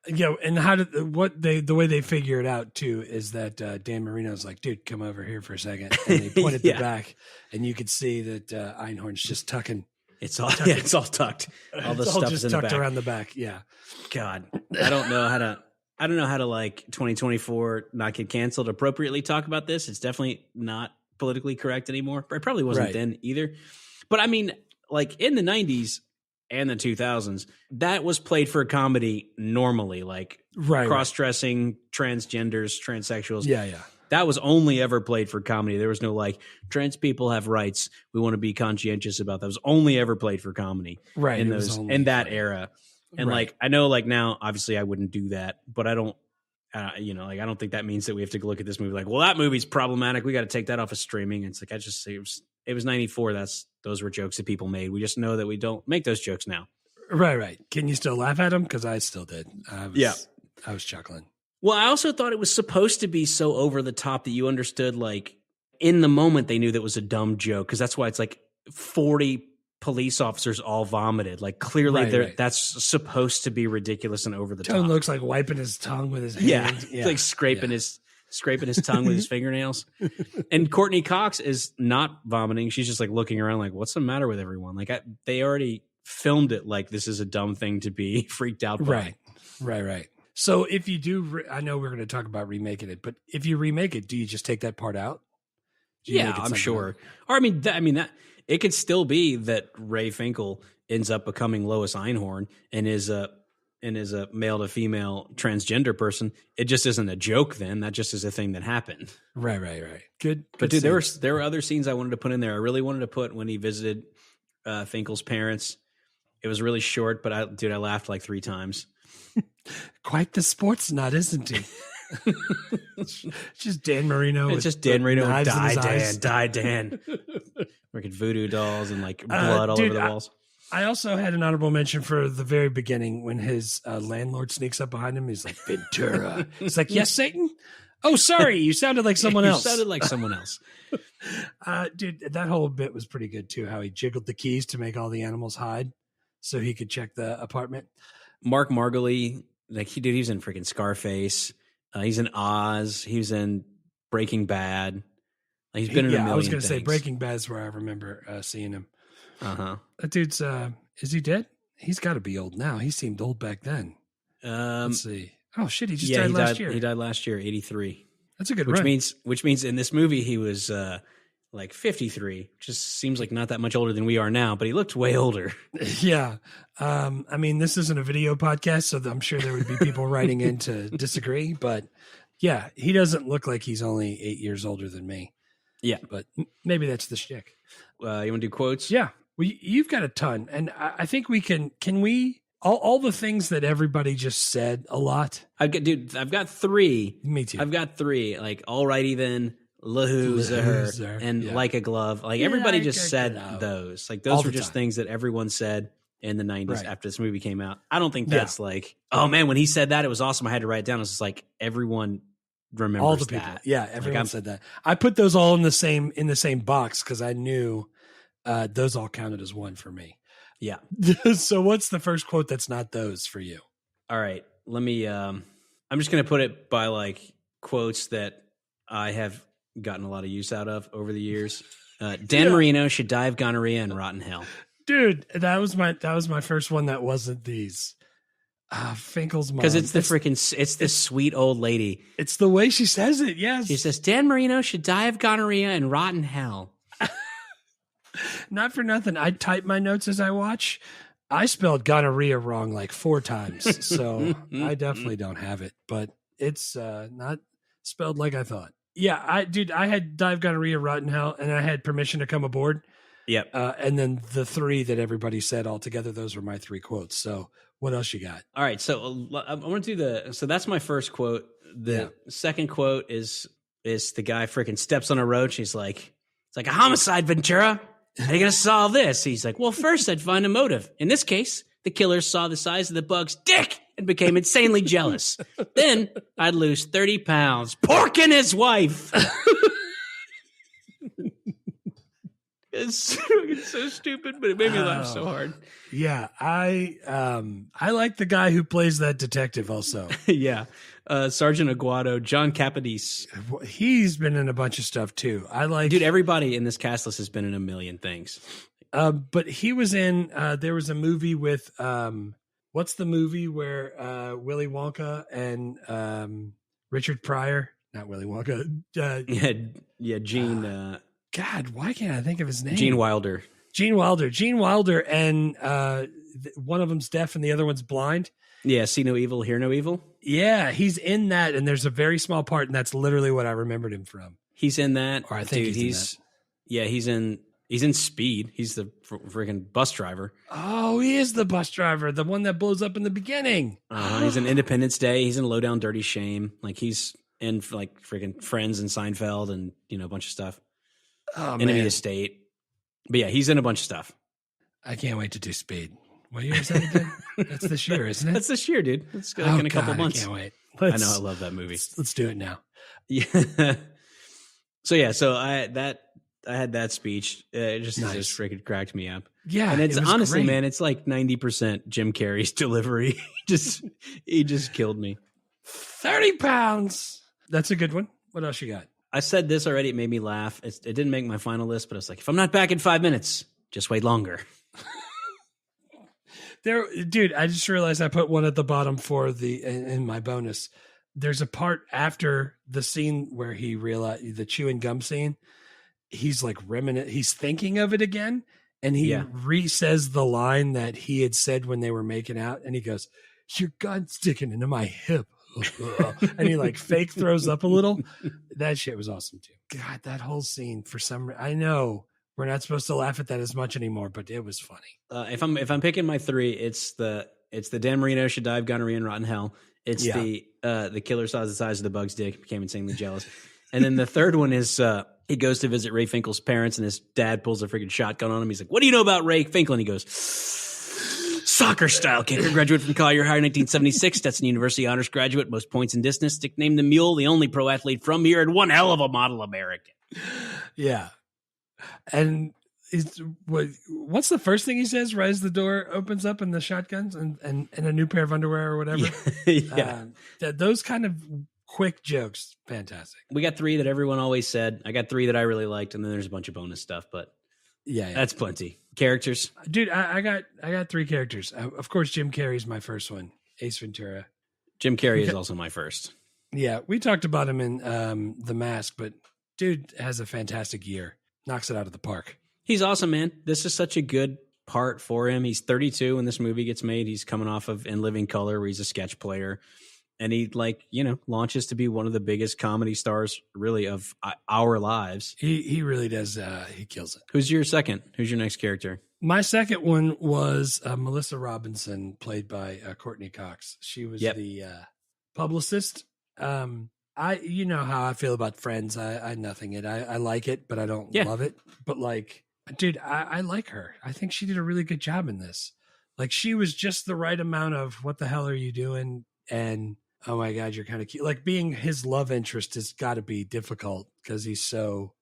Yeah. And the way they figure it out too is that Dan Marino's like, dude, come over here for a second. And they point at the back, and you could see that Einhorn's just tucking. It's all tucked. All the stuff is in the back. Around the back. Yeah. God, I don't know how to like 2024 not get canceled appropriately talk about this. It's definitely not politically correct anymore. It probably wasn't then either. But I mean, like in the 90s and the 2000s, that was played for comedy normally, like cross-dressing, transgenders, transsexuals. Yeah. That was only ever played for comedy. There was no like, trans people have rights. We want to be conscientious about that. It was only ever played for comedy in that era. And like, I know like now, obviously I wouldn't do that, but I don't, I don't think that means that we have to look at this movie like, well, that movie's problematic. We got to take that off of streaming. It's like, I just say it was 94. Those were jokes that people made. We just know that we don't make those jokes now. Right. Can you still laugh at them? Because I still did. I was chuckling. Well, I also thought it was supposed to be so over the top that you understood, like in the moment they knew that was a dumb joke. Cause that's why it's like 40 police officers all vomited. Like clearly that's supposed to be ridiculous and over the top. Tone looks like wiping his tongue with his hand. Yeah. Like scraping his tongue with his fingernails. And Courtney Cox is not vomiting. She's just like looking around like, what's the matter with everyone? Like they already filmed it like this is a dumb thing to be freaked out by. Right. So if you do, I know we're going to talk about remaking it, but if you remake it, do you just take that part out? Yeah, I'm sure. Or I mean that it could still be that Ray Finkel ends up becoming Lois Einhorn and is a male to female transgender person. It just isn't a joke then. That just is a thing that happened. Right. Good. But dude, there were other scenes I wanted to put in there. I really wanted to put when he visited Finkel's parents. It was really short, but I laughed like 3 times. Quite the sports nut, isn't he? Just Dan Marino. It's just Dan Marino. Die Dan. Freaking voodoo dolls and like blood all over the walls. I also had an honorable mention for the very beginning when his landlord sneaks up behind him. He's like, Ventura. He's like, yes, Satan? Oh, sorry. You sounded like someone else. You sounded like someone else. Dude, that whole bit was pretty good too. How he jiggled the keys to make all the animals hide so he could check the apartment. Mark Margoley, like he's in freaking Scarface. He's in Oz. He was in Breaking Bad. Like, he's been in a million I was going to say Breaking Bad is where I remember seeing him. Uh-huh. That dude's, is he dead? He's got to be old now. He seemed old back then. Let's see. Oh shit, he just died last year. He died last year, 83. That's a good which run. Which means in this movie he was like 53, which just seems like not that much older than we are now, but he looked way older. Yeah. I mean, this isn't a video podcast, so I'm sure there would be people writing in to disagree, but yeah, he doesn't look like he's only 8 years older than me. Yeah. But maybe that's the shtick. You want to do quotes? Yeah. Well, you've got a ton, and I think we can we, all the things that everybody just said a lot. I've got three. Me too. I've got three, like Alllllrighty then, Alllllrighty, and Like a Glove. Like everybody just said those. Like those were just things that everyone said in the 90s after this movie came out. I don't think that's like, oh man, when he said that, it was awesome. I had to write it down. It's just like everyone remembers all the people. that. Yeah, everyone said that. I put those all in the same box because I knew those all counted as one for me. Yeah. So what's the first quote that's not those for you? All right. Let me I'm just gonna put it by like quotes that I have gotten a lot of use out of over the years. Dan Marino should die of gonorrhea and rot in hell. Dude, that was my first one that wasn't these. Finkel's mom. Because it's this sweet old lady. It's the way she says it, yes. She says, Dan Marino should die of gonorrhea and rot in hell. Not for nothing. I type my notes as I watch. I spelled gonorrhea wrong like 4 times, so I definitely don't have it. But it's not spelled like I thought. Yeah, I had die of gonorrhea, rot in hell, and I had permission to come aboard. Yep. And then the 3 that everybody said all together, those were my 3 quotes. So what else you got? All right, so I want to do so that's my first quote. The second quote is the guy freaking steps on a roach. He's like, it's like a homicide, Ventura. How are you going to solve this? He's like, well, first I'd find a motive. In this case, the killer saw the size of the bug's dick and became insanely jealous. Then I'd lose 30 pounds. Porking his wife. It's so stupid, but it made me laugh so hard. Yeah, I like the guy who plays that detective also. Yeah. Sergeant Aguado, John Capadese. He's been in a bunch of stuff too. Dude, everybody in this cast list has been in a million things. But he was in, there was a movie with, what's the movie where Willy Wonka and Richard Pryor, not Willy Wonka. Gene. God, why can't I think of his name? Gene Wilder. Gene Wilder, and one of them's deaf and the other one's blind. Yeah, see no evil, hear no evil. Yeah, he's in that, and there's a very small part, and that's literally what I remembered him from. He's in that. Or I think he's in that. Yeah, he's in Speed. He's the freaking bus driver. Oh, he is the bus driver, the one that blows up in the beginning. He's in Independence Day. He's in Low Down Dirty Shame. Like he's in like freaking Friends and Seinfeld and a bunch of stuff. Oh, Enemy man. of State. But yeah, he's in a bunch of stuff. I can't wait to do Speed. What year is that again? That's this year, isn't it? That's this year, dude. It's like in a couple months. I can't wait. I know, I love that movie. Let's do it now. Yeah. So I had that speech. It just freaking cracked me up. Yeah, and it's honestly, great. man, it's like 90% Jim Carrey's delivery. He just killed me. 30 pounds. That's a good one. What else you got? I said this already. It made me laugh. It didn't make my final list, but I was like, if I'm not back in 5 minutes, just wait longer. Dude, I just realized I put one at the bottom for in my bonus. There's a part after the scene where he realized the chewing gum scene. He's like he's thinking of it again. And he re-says the line that he had said when they were making out. And he goes, your gun's sticking into my hip. And he like fake throws up a little. That shit was awesome too. God, that whole scene for some I know we're not supposed to laugh at that as much anymore, but it was funny. If I'm picking my 3, it's the Dan Marino should die of gonorrhea and rot in hell. It's the killer saw the size of the bug's dick, became insanely jealous. And then the third one is he goes to visit Ray Finkel's parents, and his dad pulls a freaking shotgun on him. He's like, "What do you know about Ray Finkel?" And he goes, "Soccer style kicker, graduate from Collier High, 1976. Stetson University honors graduate, most points in distance. Nicknamed the Mule, the only pro athlete from here, and one hell of a model American." Yeah. And what's the first thing he says right as the door opens up and the shotguns and a new pair of underwear or whatever? Yeah. Those kind of quick jokes, fantastic. We got 3 that everyone always said. I got 3 that I really liked, and then there's a bunch of bonus stuff, but yeah. That's plenty. Characters. Dude, I got 3 characters. Of course, Jim Carrey's my first one. Ace Ventura. Jim Carrey is also my first. Yeah, we talked about him in The Mask, but dude has a fantastic year. Knocks it out of the park. He's awesome, man. This is such a good part for him. He's 32 when this movie gets made. He's coming off of In Living Color, where he's a sketch player. And he, launches to be one of the biggest comedy stars, really, of our lives. He really does. He kills it. Who's your second? Who's your next character? My second one was Melissa Robinson, played by Courtney Cox. She was the publicist. You know how I feel about Friends. I nothing it. I like it, but I don't love it. But dude, I like her. I think she did a really good job in this. Like, she was just the right amount of what the hell are you doing? And oh my God, you're kind of cute. Like, being his love interest has got to be difficult because he's so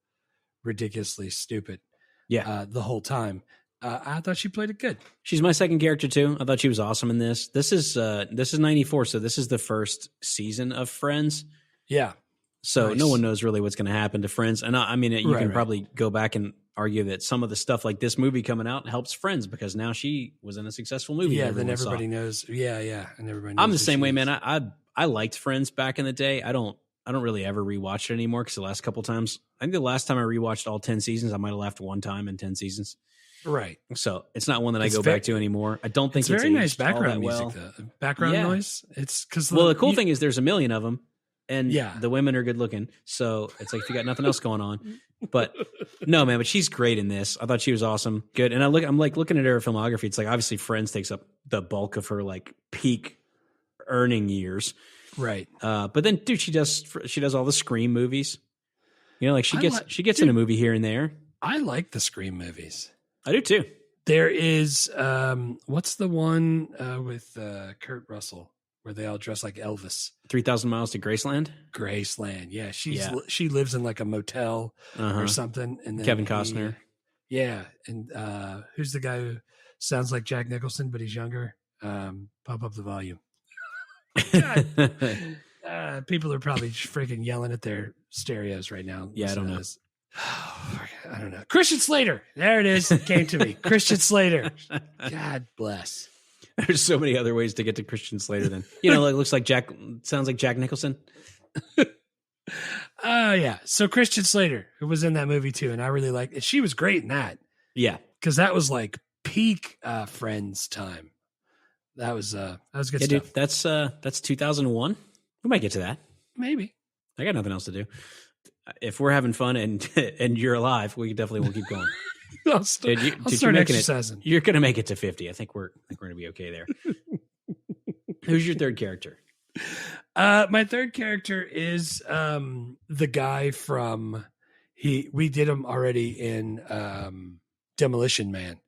ridiculously stupid. Yeah. The whole time. I thought she played it good. She's my second character too. I thought she was awesome in this. This is 94, so this is the first season of Friends. Yeah. So no one knows really what's going to happen to Friends. And you can probably go back and argue that some of the stuff like this movie coming out helps Friends because now she was in a successful movie. Yeah, then everybody knows. Yeah, and everybody knows. I'm the same way, man. I liked Friends back in the day. I don't really ever rewatch it anymore because the last couple times, I think the last time I rewatched all 10 seasons, I might have laughed one time in 10 seasons. Right. So it's not one that I go back to anymore. I don't think it's very nice background music, though. Background noise. It's because the cool thing is there's a million of them, and the women are good looking. So it's like if you got nothing else going on. But no, man. But she's great in this. I thought she was awesome, good. And I'm looking at her filmography. It's like obviously Friends takes up the bulk of her like peak earning years, right? But then, dude, she does all the Scream movies. You know, like she gets in a movie here and there. I like the Scream movies. I do too. There is what's the one with Kurt Russell where they all dress like Elvis? 3,000 Miles to Graceland. Graceland, yeah. She lives in like a motel or something. And then Kevin Costner. And who's the guy who sounds like Jack Nicholson but he's younger? Pump up the volume. God. People are probably freaking yelling at their stereos right now. Yeah, I don't know. I don't know. Christian Slater. There it is. It came to me. Christian Slater. God bless. There's so many other ways to get to Christian Slater then. You know, it looks like sounds like Jack Nicholson. Yeah. So Christian Slater, who was in that movie too, and I really liked it. She was great in that. Yeah. Because that was like peak Friends time. That was good stuff. Dude, that's 2001. We might get to that. Maybe. I got nothing else to do. If we're having fun and you're alive, we definitely will keep going. I'll start exercising. You're going to make it to 50. I think we're going to be okay there. Who's your third character? My third character is the guy from we did him already in Demolition Man.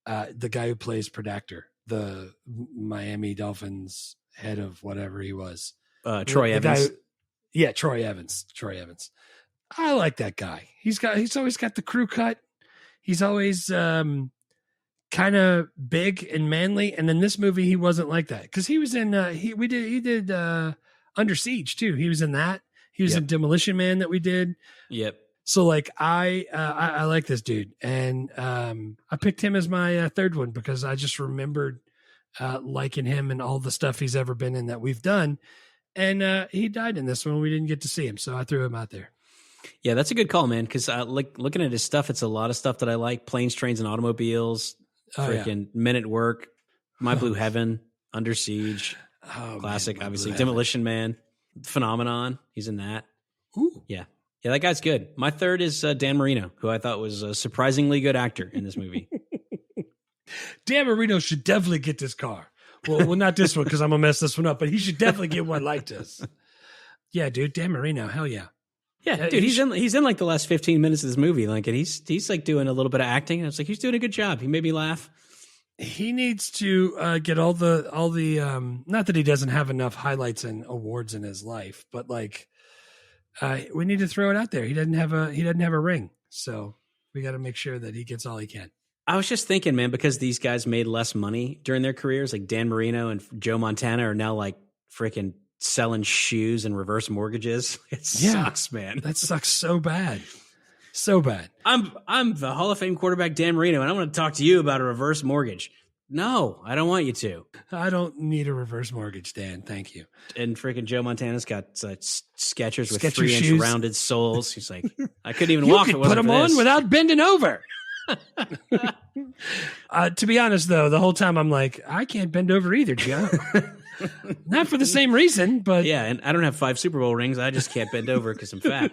The guy who plays Predactor, the Miami Dolphins head of whatever he was. Troy Evans. Troy Evans. I like that guy. He's always got the crew cut. He's always kind of big and manly. And in this movie, he wasn't like that because he was in. He did Under Siege too. He was in that. He was in Demolition Man that we did. Yep. So like I like this dude, and I picked him as my third one because I just remembered liking him and all the stuff he's ever been in that we've done. And he died in this one. We didn't get to see him, so I threw him out there. Yeah, that's a good call, man. Because looking at his stuff, it's a lot of stuff that I like: Planes, Trains, and Automobiles, Men at Work, My Blue Heaven, Under Siege, classic, man, obviously, Demolition Man, Phenomenon. He's in that. Ooh. Yeah, that guy's good. My third is Dan Marino, who I thought was a surprisingly good actor in this movie. Dan Marino should definitely get this car. Well, not this one because I'm gonna mess this one up, but he should definitely get one like this. Yeah, dude, Dan Marino, hell yeah. Yeah, dude, he's in like the last 15 minutes of this movie, like, and he's like doing a little bit of acting. And I was like, he's doing a good job. He made me laugh. He needs to get all the not that he doesn't have enough highlights and awards in his life, but like we need to throw it out there. He doesn't have a ring, so we got to make sure that he gets all he can. I was just thinking, man, because these guys made less money during their careers, like Dan Marino and Joe Montana are now like freaking selling shoes and reverse mortgages. It sucks, man. That sucks so bad. So bad. I'm the Hall of Fame quarterback Dan Marino, and I want to talk to you about a reverse mortgage. No, I don't want you to. I don't need a reverse mortgage, Dan. Thank you. And freaking Joe Montana's got Skechers with Skechers 3-inch shoes. rounded soles. He's like, I couldn't even You walk. could If it wasn't put them for on this. without bending over. To be honest, though, the whole time I'm like, I can't bend over either, Joe. Not for the same reason, but Yeah, and I don't have 5 Super Bowl rings. I just can't bend over because I'm fat.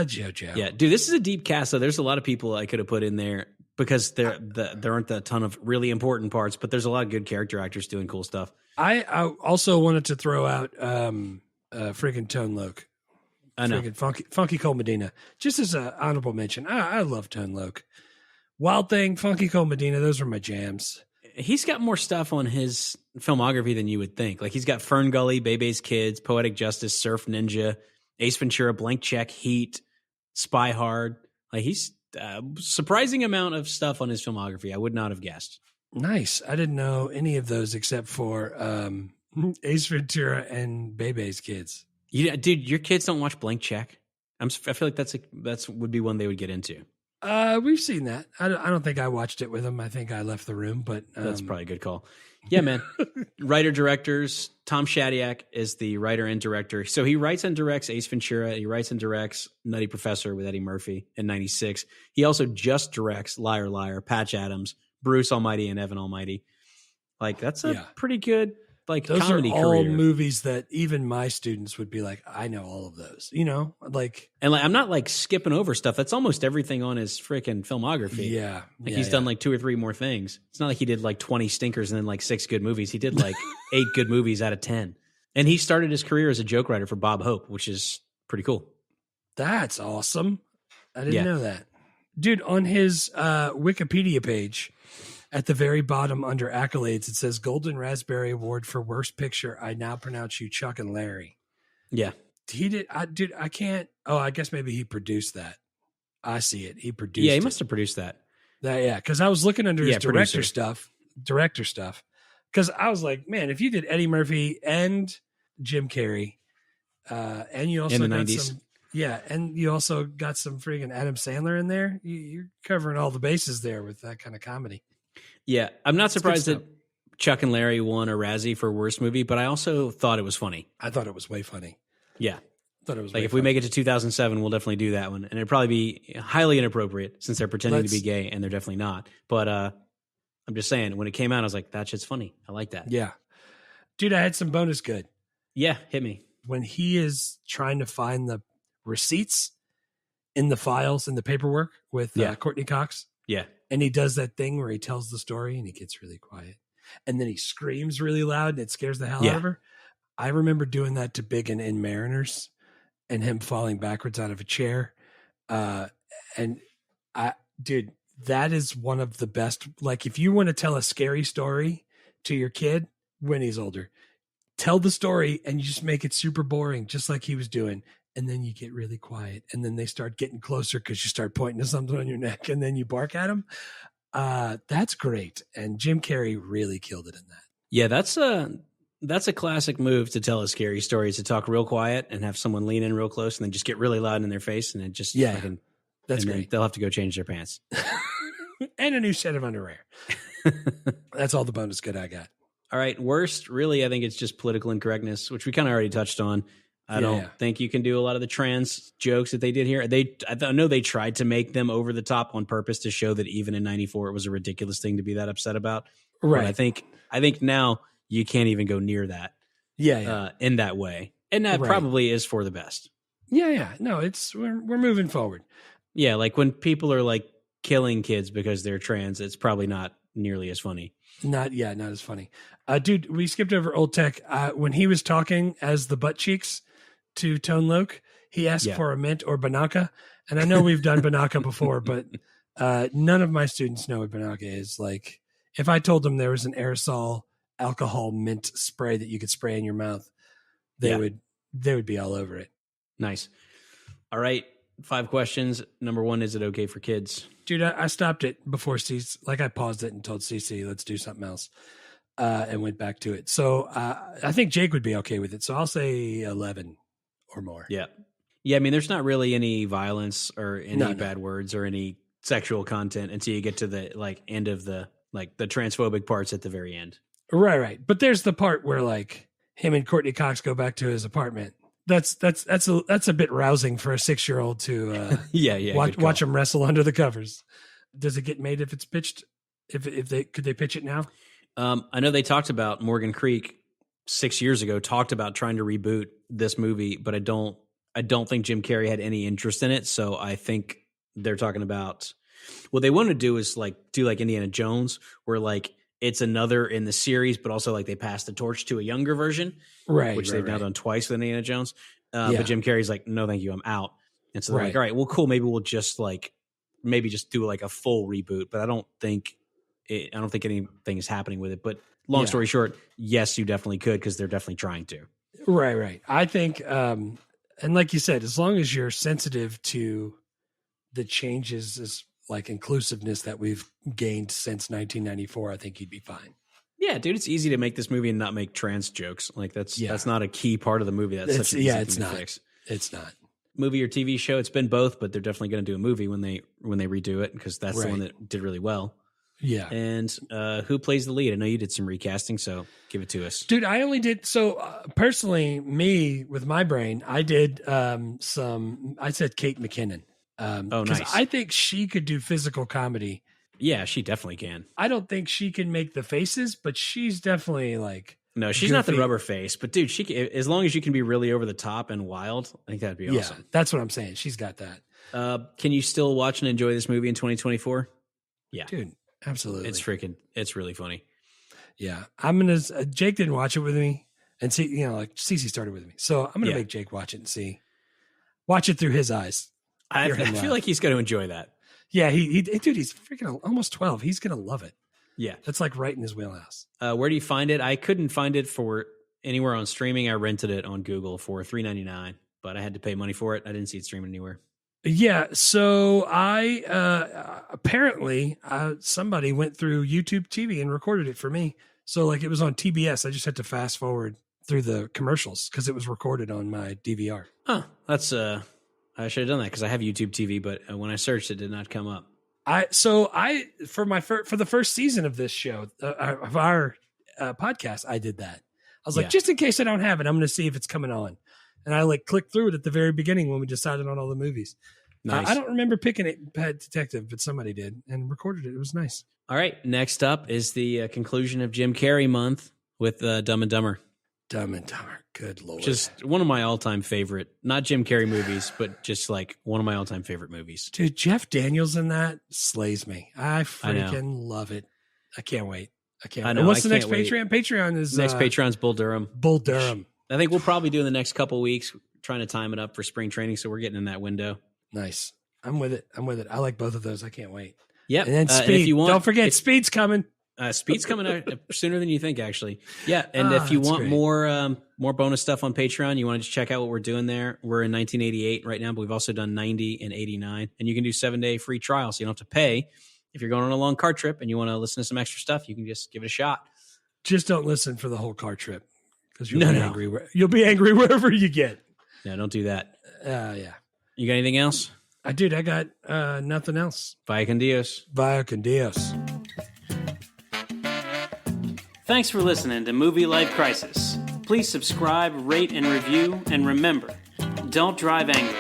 Joe. Yeah, dude, this is a deep cast. So there's a lot of people I could have put in there because there aren't a ton of really important parts, but there's a lot of good character actors doing cool stuff. I also wanted to throw out friggin' Tone Loc. I know. Friggin' Funky Cole Medina. Just as an honorable mention, I love Tone Loc. Wild Thing, Funky Cole Medina, those are my jams. He's got more stuff on his filmography than you would think. Like he's got Fern Gully, Bebe's Kids, Poetic Justice, Surf Ninja, Ace Ventura, Blank Check, Heat, Spy Hard. Like he's surprising amount of stuff on his filmography. I would not have guessed. Nice. I didn't know any of those except for Ace Ventura and Bebe's Kids. Yeah, dude, your kids don't watch Blank Check. I feel like that's would be one they would get into. We've seen that. I don't think I watched it with them. I think I left the room, but That's probably a good call. Yeah, man. Writer directors. Tom Shadyac is the writer and director. So he writes and directs Ace Ventura. He writes and directs Nutty Professor with Eddie Murphy in '96. He also just directs Liar Liar, Patch Adams, Bruce Almighty, and Evan Almighty. Like that's a pretty good those comedy are all career. movies that even my students would be like, I know all of those. You know, like And I'm not like skipping over stuff. That's almost everything on his freaking filmography. yeah, He's done like 2 or 3 more things. It's not like he did like 20 stinkers and then like 6 good movies. He did like 8 good movies out of 10. And he started his career as a joke writer for Bob Hope, which is pretty cool. That's awesome. I didn't know that. Dude, on his Wikipedia page, at the very bottom under accolades, it says Golden Raspberry Award for Worst Picture. I now pronounce you Chuck and Larry. Yeah. He did. I can't. Oh, I guess maybe he produced that. I see it. He produced Yeah, he it. must have produced that. Yeah, because I was looking under his producer. director stuff. Because I was like, man, if you did Eddie Murphy and Jim Carrey, and you also In the got 90s. some, and you also got some freaking Adam Sandler in there, you're covering all the bases there with that kind of comedy. Yeah. I'm not surprised good that Chuck and Larry won a Razzie for worst movie, but I also thought it was funny. I thought it was way funny. Yeah. Thought it was Like way if we funny. make it to 2007, we'll definitely do that one. And it'd probably be highly inappropriate since they're pretending to be gay and they're definitely not. But I'm just saying, when it came out, I was like, that shit's funny. I like that. Yeah. Dude, I had some bonus good. Yeah, hit me. When he is trying to find the receipts in the files in the paperwork with Courtney Cox. Yeah. And he does that thing where he tells the story and he gets really quiet. And then he screams really loud and it scares the hell out of her. I remember doing that to Biggin in Mariners and him falling backwards out of a chair. Dude, that is one of the best. Like, if you want to tell a scary story to your kid when he's older, tell the story and you just make it super boring, just like he was doing. And then you get really quiet and then they start getting closer because you start pointing to something on your neck and then you bark at them. That's great. And Jim Carrey really killed it in that. Yeah, that's a classic move to tell a scary story, is to talk real quiet and have someone lean in real close and then just get really loud in their face and then just fucking, that's and great. They'll have to go change their pants. And a new set of underwear. That's all the bonus good I got. All right, worst, really, I think it's just political incorrectness, which we kind of already touched on. I don't think you can do a lot of the trans jokes that they did here. I know they tried to make them over the top on purpose to show that even in '94 it was a ridiculous thing to be that upset about. Right. But I think now you can't even go near that. In that way, and that probably is for the best. Yeah. No, we're moving forward. Yeah, like when people are like killing kids because they're trans, it's probably not nearly as funny. Not as funny. Dude, we skipped over Old Tech. When he was talking as the butt cheeks to Tone Loc, he asked for a mint or Banaka. And I know we've done Banaka before, but none of my students know what Banaka is. Like, if I told them there was an aerosol alcohol mint spray that you could spray in your mouth, they would be all over it. Nice. All right. 5 questions. Number 1, is it okay for kids? Dude, I stopped it before CC. Like, I paused it and told CC, let's do something else, and went back to it. So I think Jake would be okay with it. So I'll say 11 or more. Yeah. Yeah, I mean, there's not really any violence or any bad words or any sexual content until you get to the like end of the like the transphobic parts at the very end. Right. But there's the part where like him and Courtney Cox go back to his apartment. That's a bit rousing for a 6-year-old to watch him wrestle under the covers. Does it get made if it's pitched? If they could they pitch it now? I know they talked about Morgan Creek 6 years ago. Talked about trying to reboot this movie, but I don't think Jim Carrey had any interest in it. So I think they're talking about what they want to do is like do like Indiana Jones, where like it's another in the series, but also like they pass the torch to a younger version, which they've now done twice with Indiana Jones. But Jim Carrey's like, no, thank you, I'm out. And so they're like, all right, well, cool. Maybe we'll just do like a full reboot. But I don't think anything is happening with it. But long story short, yes, you definitely could because they're definitely trying to. Right. I think, and like you said, as long as you're sensitive to the changes as like inclusiveness that we've gained since 1994, I think you'd be fine. Yeah, dude, it's easy to make this movie and not make trans jokes. Like that's not a key part of the movie. That's such an easy thing to fix. It's not. Movie or TV show, it's been both, but they're definitely going to do a movie when they redo it because that's the one that did really well. Yeah. And who plays the lead? I know you did some recasting, so give it to us. Dude, I only did personally, me with my brain, I did I said Kate McKinnon. Nice. I think she could do physical comedy. Yeah, she definitely can. I don't think she can make the faces, but she's definitely like no, she's not the rubber face. But dude, she can, as long as you can be really over the top and wild, I think that'd be awesome. Yeah, that's what I'm saying. She's got that. Can you still watch and enjoy this movie in 2024? Yeah, dude, absolutely. It's really funny. Yeah, I'm gonna. Jake didn't watch it with me, and see, like Cece started with me, so I'm gonna make Jake watch it and watch it through his eyes. I feel like he's going to enjoy that. Yeah, dude, he's freaking almost 12. He's going to love it. Yeah. That's like right in his wheelhouse. Where do you find it? I couldn't find it for anywhere on streaming. I rented it on Google for $3.99, but I had to pay money for it. I didn't see it streaming anywhere. Yeah. So I, apparently somebody went through YouTube TV and recorded it for me. So like it was on TBS. I just had to fast forward through the commercials because it was recorded on my DVR. Huh. That's, I should have done that because I have YouTube TV, but when I searched, it did not come up. For the first season of this show, of our podcast, I did that. I was like, just in case I don't have it, I'm going to see if it's coming on. And I like clicked through it at the very beginning when we decided on all the movies. Nice. I don't remember picking it, Pet Detective, but somebody did and recorded it. It was nice. All right. Next up is the conclusion of Jim Carrey Month with Dumb and Dumber. Dumb and Dumber. Good Lord. Just one of my all-time favorite, not Jim Carrey movies, but just like one of my all-time favorite movies. Dude, Jeff Daniels in that slays me. I freaking love it. I can't wait. I know. What's the next Patreon? Patreon is... Next Patreon's Bull Durham. Bull Durham. I think we'll probably do in the next couple weeks, trying to time it up for spring training, so we're getting in that window. Nice. I'm with it. I like both of those. I can't wait. Yep. And then Speed. And if you want, don't forget, Speed's coming. Speed's coming out sooner than you think, actually. Yeah, and if you want more bonus stuff on Patreon, you want to just check out what we're doing there. We're in 1988 right now, but we've also done 90 and 89, and you can do 7-day free trial, so you don't have to pay. If you're going on a long car trip and you want to listen to some extra stuff, you can just give it a shot. Just don't listen for the whole car trip because you'll be angry. You'll be angry wherever you get. No, don't do that. Yeah. You got anything else? I got nothing else. Vaya con Dios. Vaya con Dios. Thanks for listening to Movie Life Crisis. Please subscribe, rate, and review, and remember, don't drive angry.